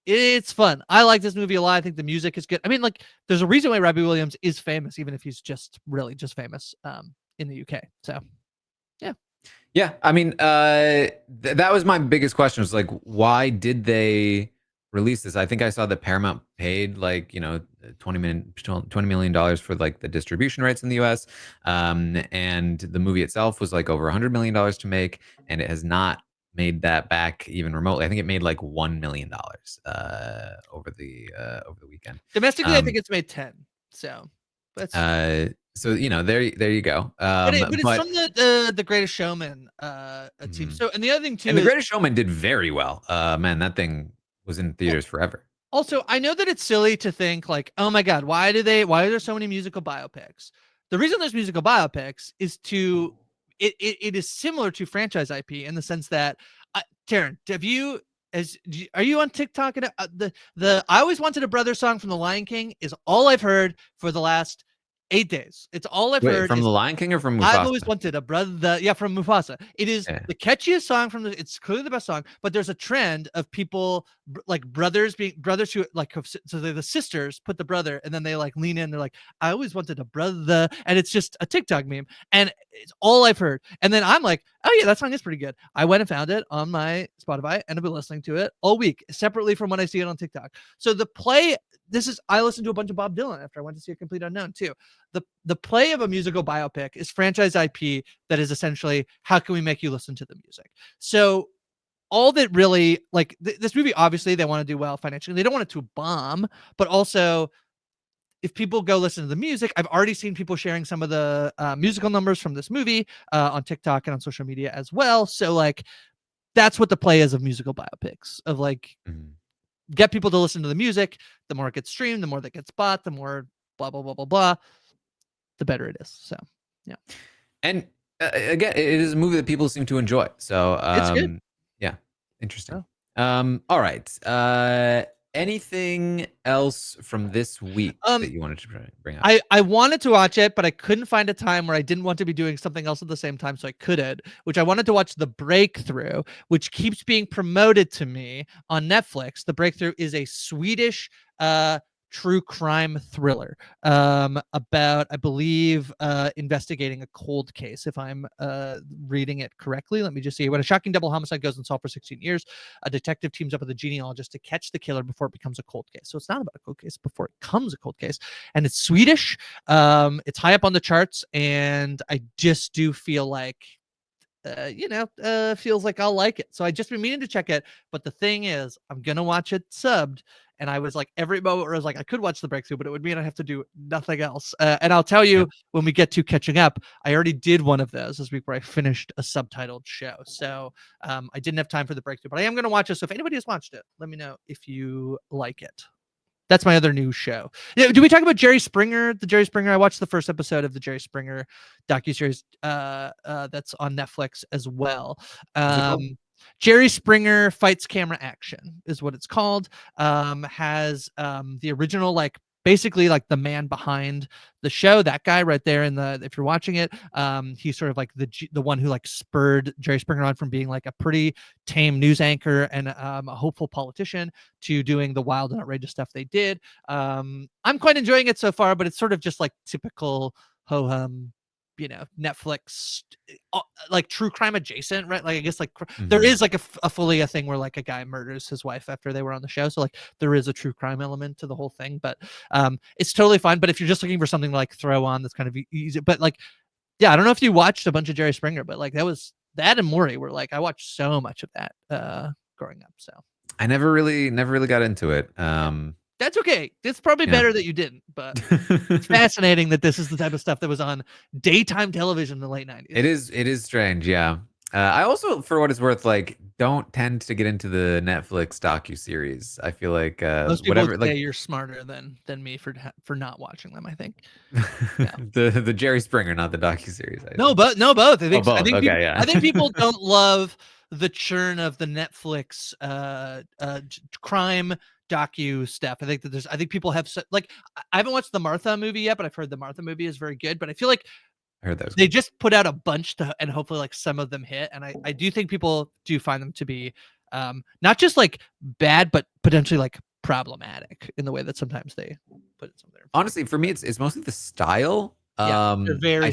It's fun. I like this movie a lot. I think the music is good. I mean, like, there's a reason why Robbie Williams is famous, even if he's just famous in the UK. So, yeah. Yeah. I mean, that was my biggest question, was like, why did they release this? I think I saw that Paramount paid like $20 million for like the distribution rights in the US, and the movie itself was like over $100 million to make, and it has not made that back even remotely. I think it made like $1 million over the weekend. Domestically, I think it's made 10. So that's so there you go. But it's from the Greatest Showman team. So, and the other thing too, and the Greatest Showman did very well. Man, that thing was in theaters forever. Also, I know that it's silly to think like, oh my God, why are there so many musical biopics? The reason there's musical biopics is it is similar to franchise IP in the sense that, Taran, are you on TikTok? The I Always Wanted a Brother song from The Lion King is all I've heard for the last 8 days. It's all I've heard from The Lion King or from Mufasa? I've always wanted a brother. Yeah, from Mufasa. It is the catchiest song it's clearly the best song, but there's a trend of people like brothers who like, so they're the sisters put the brother and then they like lean in. They're like, I always wanted a brother. And it's just a TikTok meme. And it's all I've heard. And then I'm like, oh yeah, that song is pretty good. I went and found it on my Spotify and I've been listening to it all week, separately from when I see it on TikTok. So the play, I listened to a bunch of Bob Dylan after I went to see A Complete Unknown too. The play of a musical biopic is franchise IP that is essentially, how can we make you listen to the music? So all that really, like, this movie, obviously they want to do well financially. They don't want it to bomb, but also if people go listen to the music, I've already seen people sharing some of the musical numbers from this movie on TikTok and on social media as well. So like, that's what the play is of musical biopics, of like, get people to listen to the music. The more it gets streamed, the more that gets bought, the more blah blah blah blah blah, the better it is. So yeah, And again, it is a movie that people seem to enjoy. So it's good. yeah, interesting. Oh. All right. Anything else from this week that you wanted to bring up? I wanted to watch it, but I couldn't find a time where I didn't want to be doing something else at the same time, so I couldn't. Which I wanted to watch The Breakthrough, which keeps being promoted to me on Netflix. The Breakthrough is a Swedish true crime thriller about, I believe, investigating a cold case, if I'm reading it correctly. Let me just see. When a shocking double homicide goes unsolved for 16 years, a detective teams up with a genealogist to catch the killer before it becomes a cold case. So it's not about a cold case before it becomes a cold case. And it's Swedish. It's high up on the charts, and I just do feel like feels like I'll like it. So I just been meaning to check it, but the thing is, I'm gonna watch it subbed, and I was like, every moment where I was like, I could watch The Breakthrough, but it would mean I have to do nothing else. And I'll tell you, Yep. when we get to catching up, I already did one of those this week where I finished a subtitled show. So I didn't have time for The Breakthrough, but I am gonna watch it. So if anybody has watched it, let me know if you like it. That's my other new show. Yeah, do we talk about Jerry Springer? The Jerry Springer. I watched the first episode of the Jerry Springer docuseries that's on Netflix as well. What's it called? Jerry Springer Fights Camera Action is what it's called. Has the original, like, basically like the man behind the show, that guy right there in the, if you're watching it, he's sort of like the one who like spurred Jerry Springer on from being like a pretty tame news anchor and a hopeful politician to doing the wild and outrageous stuff they did. I'm quite enjoying it so far, but it's sort of just like typical ho hum, Netflix, like true crime adjacent, right? Like I guess like there is like a fully a thing where like a guy murders his wife after they were on the show, so like there is a true crime element to the whole thing, but it's totally fine. But if you're just looking for something to like throw on that's kind of easy, but like, yeah, I don't know if you watched a bunch of Jerry Springer, but like that and Maury were like, I watched so much of that growing up. So I never really got into it. that's okay. It's probably better that you didn't, but it's fascinating that this is the type of stuff that was on daytime television in the late 90s. It is strange, yeah. I also, for what it's worth, like don't tend to get into the Netflix docu-series. I feel like Most people whatever, would like say you're smarter than me for not watching them, I think. the Jerry Springer, not the docu-series. Both. I think both. Okay, yeah. I think people don't love the churn of the Netflix crime docu stuff. I think people have like, I haven't watched the Martha movie yet, but I've heard the Martha movie is very good. But I feel like I heard that they just put out a bunch and hopefully like some of them hit. And I do think people do find them to be not just like bad, but potentially like problematic in the way that sometimes they put it somewhere. Honestly, for me, it's mostly the style. I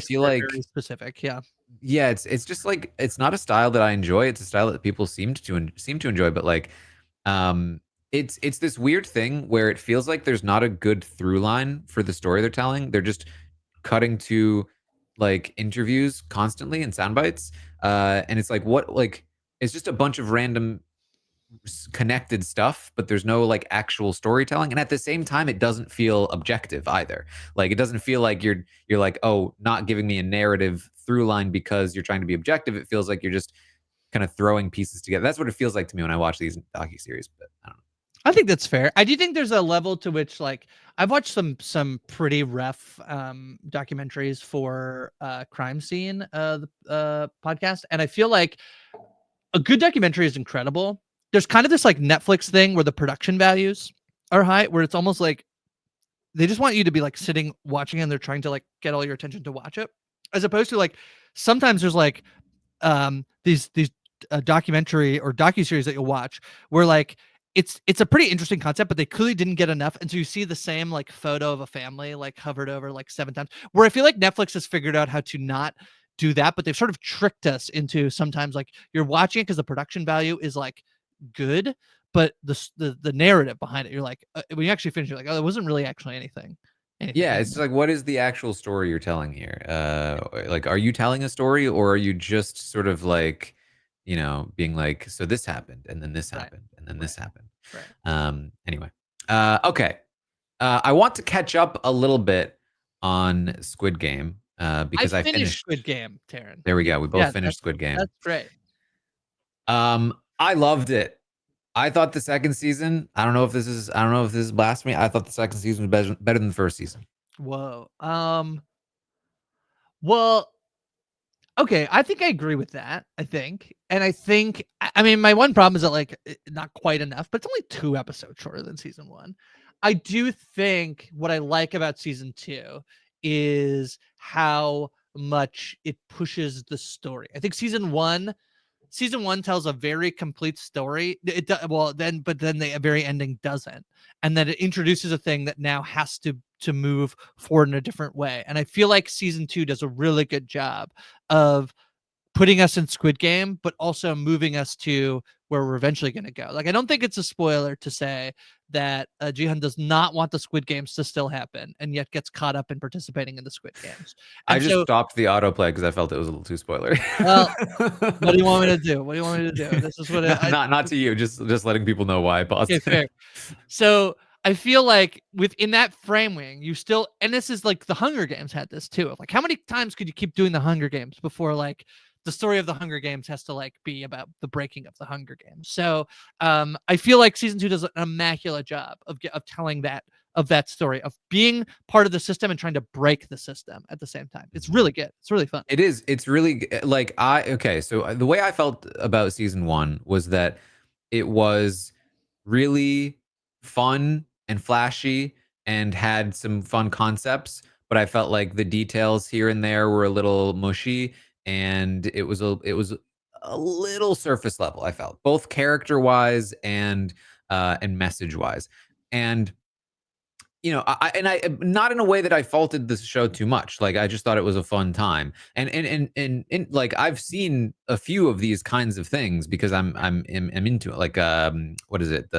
feel like very specific. Yeah. Yeah, it's just like it's not a style that I enjoy. It's a style that people seem to enjoy, but like it's this weird thing where it feels like there's not a good through line for the story they're telling. They're just cutting to like interviews constantly and sound bites. And it's like it's just a bunch of random connected stuff, but there's no like actual storytelling, and at the same time it doesn't feel objective either. Like it doesn't feel like you're like, oh, not giving me a narrative through line because you're trying to be objective. It feels like you're just kind of throwing pieces together. That's what it feels like to me when I watch these docu-series, but I don't know. I think that's fair. I do think there's a level to which, like, I've watched some pretty rough documentaries for Crime Scene, the podcast, and I feel like a good documentary is incredible. There's kind of this like Netflix thing where the production values are high, where it's almost like they just want you to be like sitting watching and they're trying to like get all your attention to watch it, as opposed to like sometimes there's like these documentary or docuseries that you'll watch where like it's a pretty interesting concept, but they clearly didn't get enough, and so you see the same like photo of a family like hovered over like 7 times, where I feel like Netflix has figured out how to not do that, but they've sort of tricked us into sometimes like you're watching it because the production value is like good, but the narrative behind it, you're like when you actually finish, you're like, oh, it wasn't really actually anything Yeah, it's just like, what is the actual story you're telling here? Like, are you telling a story, or are you just sort of like, being like, so this happened, and then this happened, and then this happened. Anyway, okay. I want to catch up a little bit on Squid Game because I finished Squid Game, Taran. There we go. We both finished Squid Game. That's great. I loved it. I thought the second season. I don't know if this is. I don't know if this is blasphemy. I thought the second season was better than the first season. Whoa. Well, okay, I think I agree with that. I think, and I think, I mean, my one problem is that like not quite enough, but it's only 2 episodes shorter than season one. I do think what I like about season two is how much it pushes the story. I think season one tells a very complete story. But then the very ending doesn't, and then it introduces a thing that now has to move forward in a different way. And I feel like season two does a really good job of putting us in Squid Game, but also moving us to where we're eventually going to go. Like, I don't think it's a spoiler to say that Jihan does not want the Squid Games to still happen, and yet gets caught up in participating in the Squid Games. I And just so, stopped the autoplay because I felt it was a little too spoilery. well, what do you want me to do? What do you want me to do? This is what No, not to you. Just letting people know why I okay, paused. fair. So I feel like within that framing, you still, and this is like the Hunger Games had this too. Of like, how many times could you keep doing the Hunger Games before like the story of the Hunger Games has to like be about the breaking of the Hunger Games? So I feel like season two does an immaculate job of telling that story of being part of the system and trying to break the system at the same time. It's really good. It's really fun. It is. It's really like okay. So the way I felt about season one was that it was really fun and flashy and had some fun concepts, but I felt like the details here and there were a little mushy, and it was a little surface level. I felt both character wise and message wise, and I not in a way that I faulted this show too much. Like I just thought it was a fun time, and like I've seen a few of these kinds of things because I'm into it. Like what is it?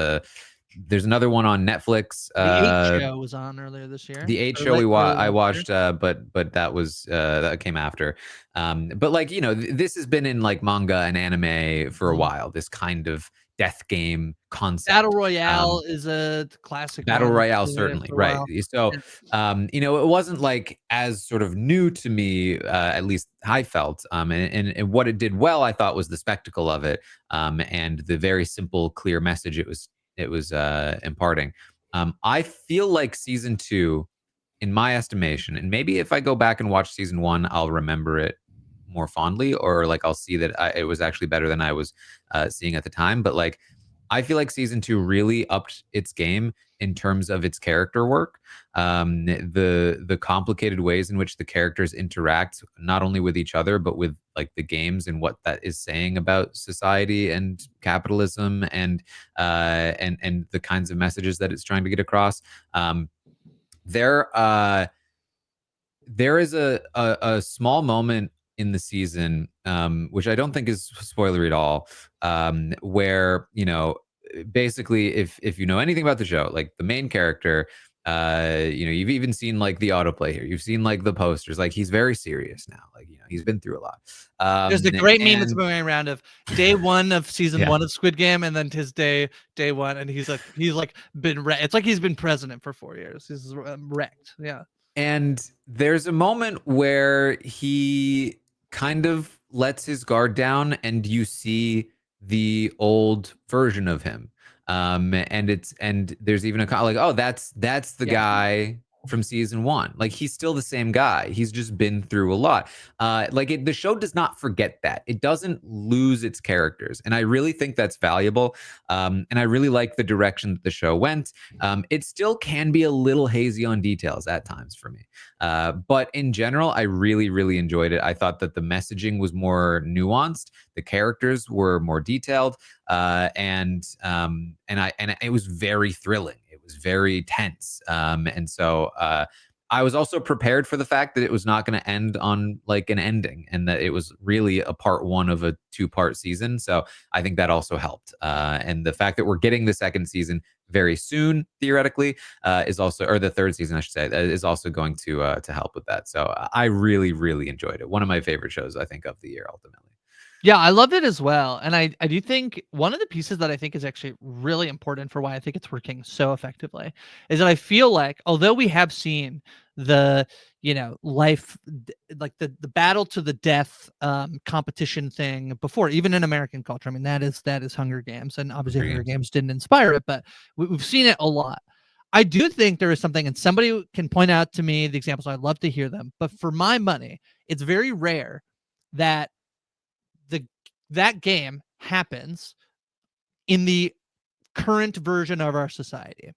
There's another one on Netflix. The Eight Show was on earlier this year. The Eight Or Show early I last year. watched, but that was that came after. But like this has been in like manga and anime for a Mhm. while. This kind of death game Battle concept. Royale is a classic Battle one that's Royale, been around certainly, for a right. while. So, Yeah. it wasn't like as sort of new to me, at least I felt. And what it did well, I thought, was the spectacle of it, and the very simple, clear message it was imparting. I feel like season two, in my estimation, and maybe if I go back and watch season one, I'll remember it more fondly, or like I'll see that it was actually better than I was seeing at the time. But like, I feel like season two really upped its game in terms of its character work. The complicated ways in which the characters interact, not only with each other, but with like the games and what that is saying about society and capitalism and the kinds of messages that it's trying to get across. There there is a small moment in the season, which I don't think is spoilery at all, where basically, if you know anything about the show, like the main character, you've even seen like the autoplay here, you've seen like the posters, like he's very serious now, like he's been through a lot, There's the great meme that's and going around of day one of season yeah. one of Squid Game, and then his day one, and he's like it's like he's been president for 4 years. He's wrecked. Yeah. And there's a moment where he kind of lets his guard down, and you see the old version of him. And there's even like, oh, that's the Yeah. guy from season one. Like he's still the same guy. He's just been through a lot. The show does not forget that. It doesn't lose its characters, and I really think that's valuable. And I really like the direction that the show went. It still can be a little hazy on details at times for me. But in general, I really, really enjoyed it. I thought that the messaging was more nuanced, the characters were more detailed, and it was very thrilling. It was very tense, and so I was also prepared for the fact that it was not going to end on like an ending, and that it was really a part one of a two-part season. So I think that also helped, and the fact that we're getting the second season very soon, theoretically, is also, or the third season, I should say, is also going to help with that. So I really, really enjoyed it. One of my favorite shows, I think, of the year, ultimately. Yeah, I love it as well. And I do think one of the pieces that I think is actually really important for why I think it's working so effectively is that I feel like although we have seen the, like the battle to the death competition thing before, even in American culture. I mean, that is Hunger Games, and obviously Hunger Hunger Games. Games didn't inspire it, but we've seen it a lot. I do think there is something, and somebody can point out to me the examples. I'd love to hear them, but for my money, it's very rare that the that game happens in the current version of our society.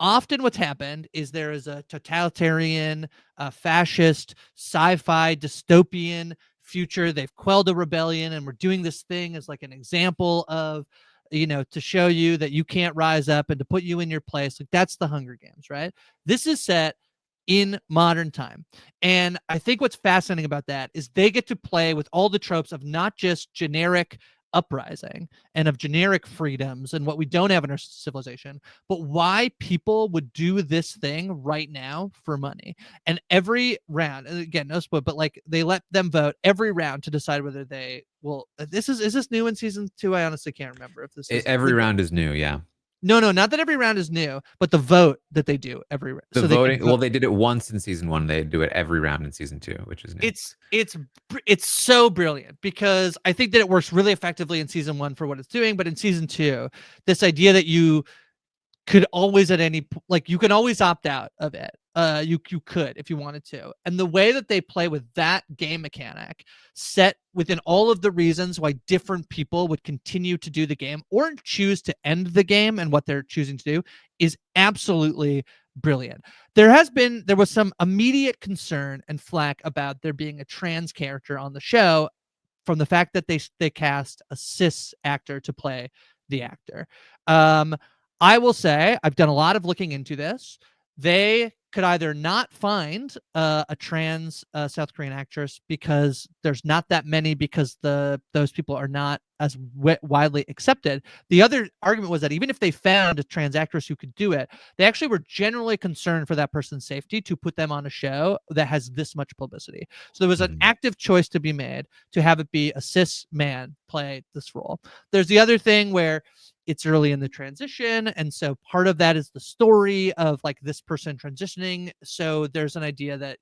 Often what's happened is there is a totalitarian, fascist, sci-fi, dystopian future. They've quelled a rebellion, and we're doing this thing as like an example of, to show you that you can't rise up and to put you in your place. Like that's the Hunger Games, right? This is set in modern time. And I think what's fascinating about that is they get to play with all the tropes of not just generic uprising and of generic freedoms and what we don't have in our civilization, but why people would do this thing right now for money. And every round, and again, no spoil, but like they let them vote every round to decide whether they will. This is this new in season 2? I honestly can't remember if this is Every round is new. Yeah. no, not that every round is new, but the vote that they do every The so they can voting, vote. well, they did it once in season 1. They do it every round in season 2, which is new. It's so brilliant because I think that it works really effectively in season 1 for what it's doing, but in season 2, this idea that you could always at any like you can always opt out of it. You could if you wanted to, and the way that they play with that game mechanic, set within all of the reasons why different people would continue to do the game or choose to end the game and what they're choosing to do, is absolutely brilliant. There was some immediate concern and flack about there being a trans character on the show from the fact that they cast a cis actor to play the actor. Um, I will say I've done a lot of looking into this. They could either not find a trans South Korean actress because there's not that many, because those people are not as widely accepted. The other argument was that even if they found a trans actress who could do it, they actually were generally concerned for that person's safety to put them on a show that has this much publicity. So there was an Mhm. active choice to be made to have it be a cis man play this role. There's the other thing where it's early in the transition, and so part of that is the story of like this person transitioning. So there's an idea that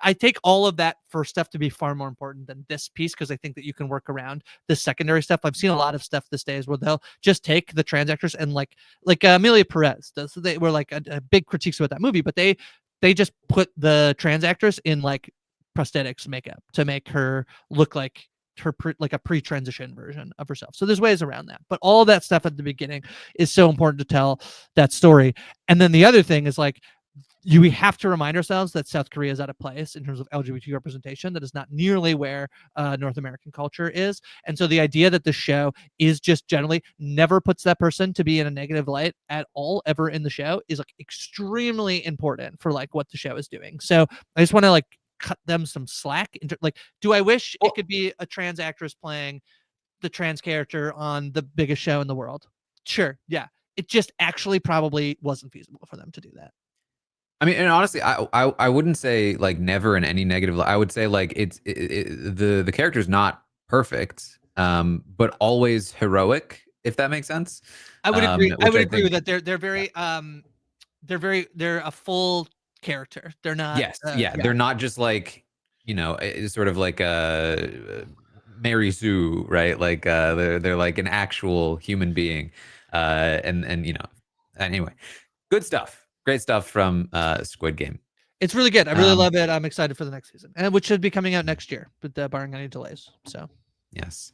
I take all of that for stuff to be far more important than this piece, because I think that you can work around the secondary stuff. I've seen a lot of stuff this days where they'll just take the trans actors and like Amelia Perez does. So they were like a big critiques about that movie, but they just put the trans actress in like prosthetics makeup to make her look like like a pre-transition version of herself. So there's ways around that, but all that stuff at the beginning is so important to tell that story. And then the other thing is like, we have to remind ourselves that South Korea is at a place in terms of LGBT representation that is not nearly where North American culture is. And so the idea that the show is just generally never puts that person to be in a negative light at all ever in the show is like extremely important for like what the show is doing. So I just want to like cut them some slack. Like, do I wish it could be a trans actress playing the trans character on the biggest show in the world? Sure, yeah. It just actually probably wasn't feasible for them to do that. I mean, and honestly, I wouldn't say like never in any negative. I would say like the character's not perfect, but always heroic, if that makes sense. I would agree. I Which would I agree with think, that. They're a full character. They're not. yes, yeah, Yeah. they're not just like, it's sort of like Mary Sue, right? Like they're like an actual human being, and anyway, good stuff, great stuff from Squid Game. It's really good. I really Um, love it. I'm excited for the next season, and which should be coming out next year, but barring any delays. So yes.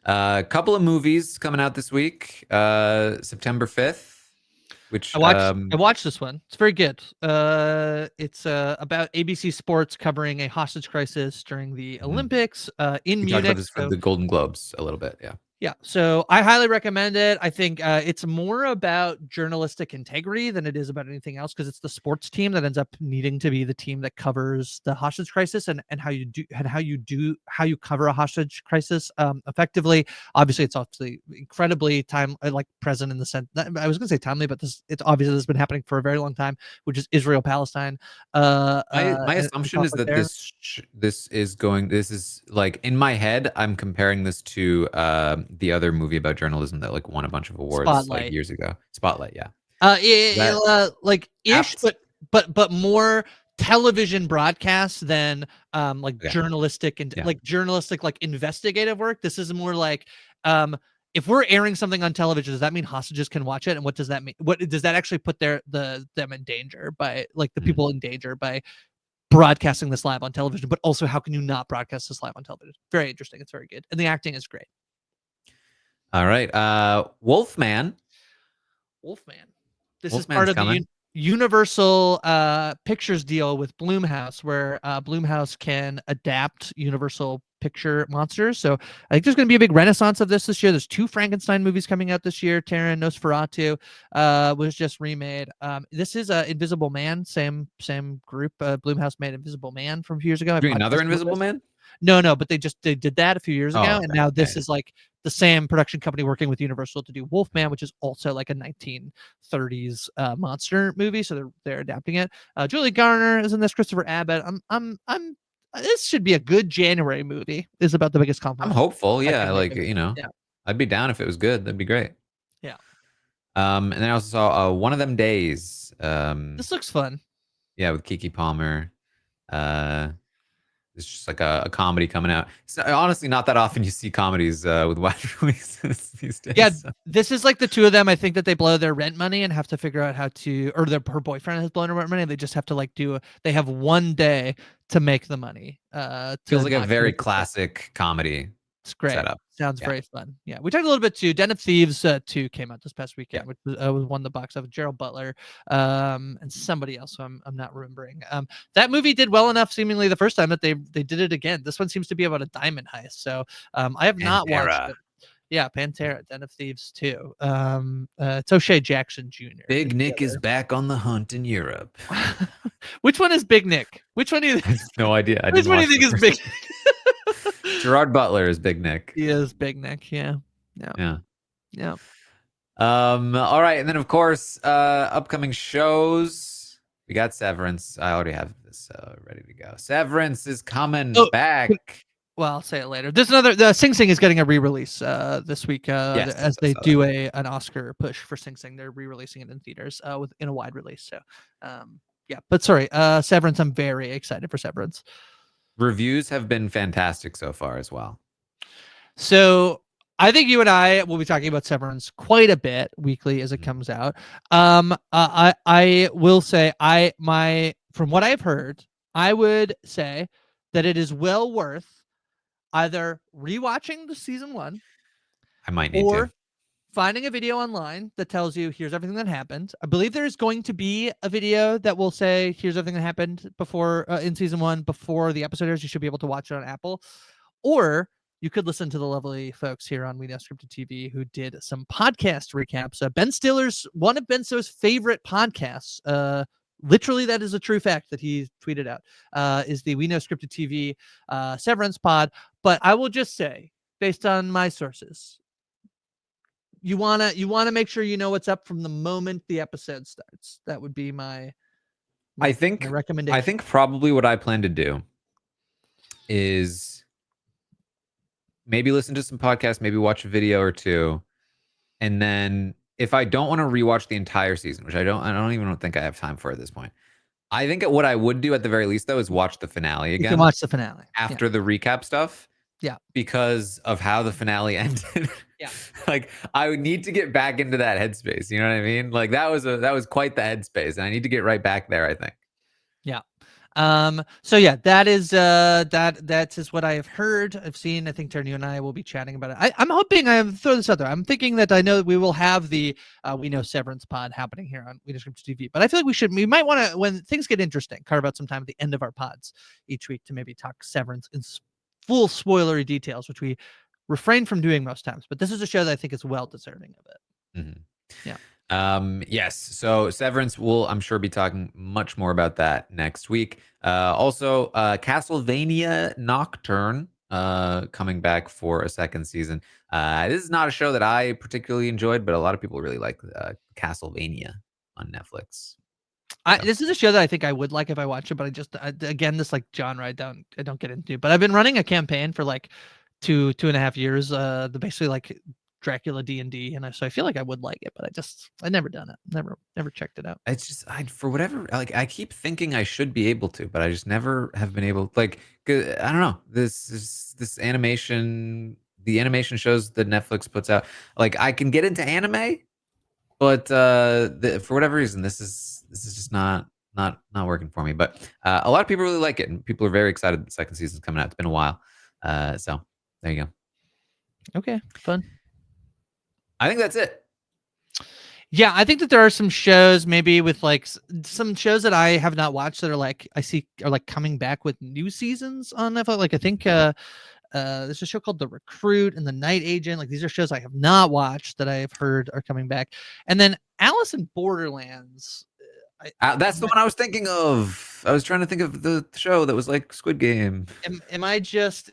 A couple of movies coming out this week. September 5th, which I watched this one. It's very good. It's about ABC Sports covering a hostage crisis during the mhm. Olympics in We talked about Munich. this for So the Golden Globes a little bit. Yeah. Yeah, so I highly recommend it. I think it's more about journalistic integrity than it is about anything else, because it's the sports team that ends up needing to be the team that covers the hostage crisis, and how you cover a hostage crisis effectively. Obviously, it's obviously incredibly present in the sense that, I was going to say timely, but it's obviously this has been happening for a very long time, which is Israel Palestine. My And the assumption is conflict that there. this is like, in my head, I'm comparing this to the other movie about journalism that like won a bunch of awards like Spotlight. years ago. Spotlight, yeah. Yeah, That like ish, apt? but more television broadcast than like Okay. journalistic and Yeah. like journalistic like investigative work. This is more like if we're airing something on television, does that mean hostages can watch it? And what does that mean? What does that actually put them in danger, by like the Mhm. people in danger, by broadcasting this live on television? But also, how can you not broadcast this live on television? Very interesting. It's very good, and the acting is great. All right. Wolfman. Wolfman. This is part Wolfman's of the coming. Universal Pictures deal with Blumhouse, where Blumhouse can adapt Universal Picture monsters. So I think there's going to be a big renaissance of this year. There's 2 Frankenstein movies coming out this year. Taran Nosferatu was just remade. This is Invisible Man, same group. Blumhouse made Invisible Man from a few years ago. I Doing another podcasted about Invisible this. Man? No, but they did that a few years Oh, ago, and okay. now Yeah, this yeah. is like the same production company working with Universal to do Wolfman, which is also like a 1930s monster movie. So they're adapting it. Julie Garner is in this. Christopher Abbott. I'm. This should be a good January movie. Is about the biggest I'm compliment hopeful. I Yeah, can make like, of it. you know, Yeah, I'd be down if it was good. That'd be great. yeah. And then I also saw One of Them Days. This looks fun. Yeah, with Kiki Palmer. Uh, it's just like a comedy coming out. It's honestly not that often you see comedies with wide releases these Yeah, days. So. this is like the two of them. I think that they blow their rent money and have to figure out how to, or her boyfriend has blown her rent money. They just have to like they have one day to make the money. Feels To like a not go very into debt. classic comedy It's great. setup. Sounds Yeah, very fun. Yeah, we talked a little bit too. Den of Thieves 2 came out this past yeah. weekend, which won the box office. Gerald Butler, and somebody else who I'm not remembering. That movie did well enough, seemingly the first time, that they did it again. This one seems to be about a diamond heist. So I have not watched Pantera. it. Yeah, Pantera, Den of Thieves 2. It's O'Shea Jackson Jr. is Big the Nick is other. back on the hunt in Europe. Which one is Big Nick? Which one do you? I have no idea. I Which didn't one do you watch the think is first Big? one. Gerard Butler is Big Nick. He is Big Nick. Yeah, yeah, Yeah. yeah. All right, and then of course, upcoming shows. We got Severance. I already have this ready to go. Severance is coming Oh, back. well, I'll say it later. There's another. The Sing Sing is getting a re-release this week Yes, as I they saw that. do an Oscar push for Sing Sing. They're re-releasing it in theaters in a wide release. So, yeah. But sorry, Severance. I'm very excited for Severance. Reviews have been fantastic so far as well. So I think you and I will be talking about Severance quite a bit weekly as it comes out. I will say from what I've heard, I would say that it is well worth either rewatching the season 1 I might need to. or finding a video online that tells you here's everything that happened. I believe there's going to be a video that will say here's everything that happened before in season 1 before the episode airs. You should be able to watch it on Apple, or you could listen to the lovely folks here on We Know Scripted TV who did some podcast recaps. Ben Stiller's one of Ben Stiller's favorite podcasts. Literally, that is a true fact that he tweeted out. Is the We Know Scripted TV Severance pod. But I will just say, based on my sources, you wanna make sure you know what's up from the moment the episode starts. That would be my I my think I recommendation. think probably what I plan to do is maybe listen to some podcasts, maybe watch a video or two, and then if I don't want to rewatch the entire season, which I don't even think I have time for at this point. I think what I would do at the very least though is watch the finale You can again watch the finale. Yeah, after the recap stuff yeah, because of how the finale ended. yeah. Like I would need to get back into that headspace. You know what I mean? Like that was quite the headspace, and I need to get right back there, I think. Yeah. So yeah, that is that is what I have heard. I've seen. I think Terry, you and I will be chatting about it. I'm hoping I throw this out there. I'm thinking that I know that we will have the We Know Severance pod happening here on We Know Scripted TV. But I feel like we might want to, when things get interesting, carve out some time at the end of our pods each week to maybe talk Severance in full spoilery details, which we refrain from doing most times. But this is a show that I think is well deserving of it. Mhm. Yeah. Yes. So Severance, we'll I'm sure be talking much more about that next week. Also, Castlevania Nocturne coming back for a second season. This is not a show that I particularly enjoyed, but a lot of people really like Castlevania on Netflix. This is a show that I think I would like if I watched it, but again, this like genre I don't get into. But I've been running a campaign for like 2.5 years. The basically like Dracula D&D, and so I feel like I would like it, but I never done it. Never checked it out. It's just for whatever, like, I keep thinking I should be able to, but I just never have been able. Like, I don't know. This animation, the animation shows that Netflix puts out. Like, I can get into anime, but for whatever reason, this is just not working for me. But a lot of people really like it, and people are very excited that the second season's coming out. It's been a while, so there you go. Okay, fun. I think that's it. Yeah, I think that there are some shows maybe with like some shows that I have not watched that are like I see are like coming back with new seasons on Netflix. Like I think there's a show called The Recruit and The Night Agent. Like these are shows I have not watched that I have heard are coming back. And then Alice in Borderlands. That's the one I was thinking of. I was trying to think of the show that was like Squid Game. Am I just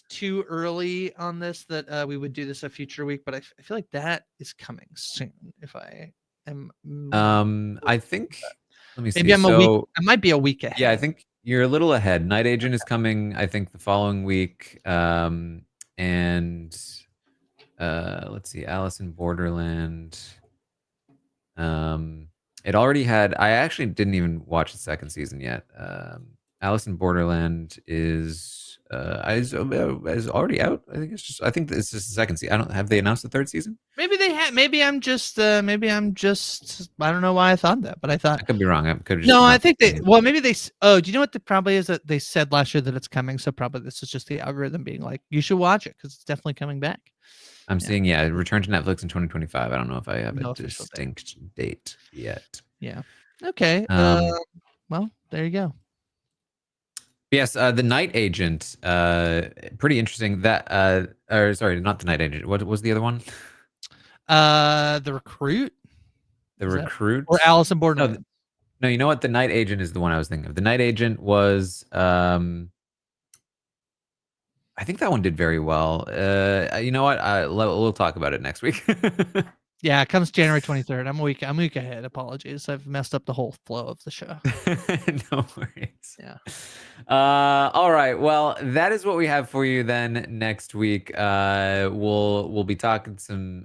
too early on this that we would do this a future week? But I feel like that is coming soon. If I am, I think. Let me maybe see. I'm a week. So I might be a week ahead. yeah, I think you're a little ahead. Night Agent is coming, I think, the following week. And let's see, Alice in Borderland. It already had. I actually didn't even watch the second season yet. Alice in Borderland is already out. I think it's just. I think it's just the second season. I don't have they announced the third season. Maybe they had. Maybe I'm just. Maybe I'm just. I don't know why I thought that, but I thought. I could be wrong. I could No, I think they. Well, maybe they. Oh, do you know what the probably is that they said last year that it's coming? So probably this is just the algorithm being like, you should watch it because it's definitely coming back. I'm seeing, return to Netflix in 2025. I don't know if I have No a official distinct date yet. Yeah. Okay. Well, there you go. Yes, the Night Agent. Pretty interesting. That or sorry, not the Night Agent. What was the other one? The Recruit. The Recruit or Alice in Borderland. No, you know what? The Night Agent is the one I was thinking of. The Night Agent was I think that one did very well. You know what? We'll talk about it next week. Yeah, it comes January 23rd. I'm a week ahead. Apologies. I've messed up the whole flow of the show. No worries. Yeah. All right. Well, that is what we have for you then next week. We'll be talking some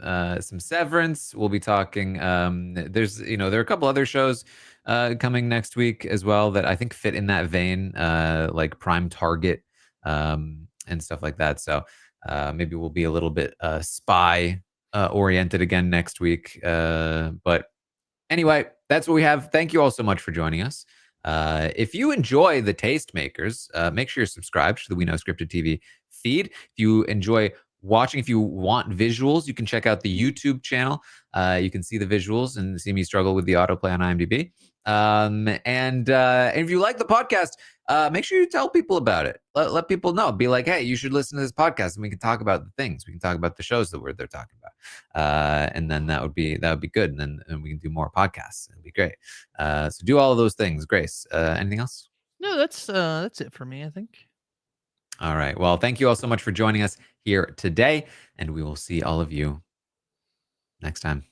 Severance. We'll be talking there are a couple other shows coming next week as well that I think fit in that vein, like Prime Target and stuff like that. So maybe we'll be a little bit spy oriented again next week. But anyway, that's what we have. Thank you all so much for joining us. If you enjoy the Tastemakers, make sure you're subscribed to the We Know Scripted TV feed. If you enjoy watching, if you want visuals, you can check out the YouTube channel. You can see the visuals and see me struggle with the autoplay on IMDb. And if you like the podcast, make sure you tell people about it. Let people know. Be like, hey, you should listen to this podcast, and we can talk about the things. We can talk about the shows that they're talking about, and then that would be good. And then we can do more podcasts. It'd be great. So do all of those things. Grace, anything else? No, that's it for me, I think. All right. Well, thank you all so much for joining us here today, and we will see all of you next time.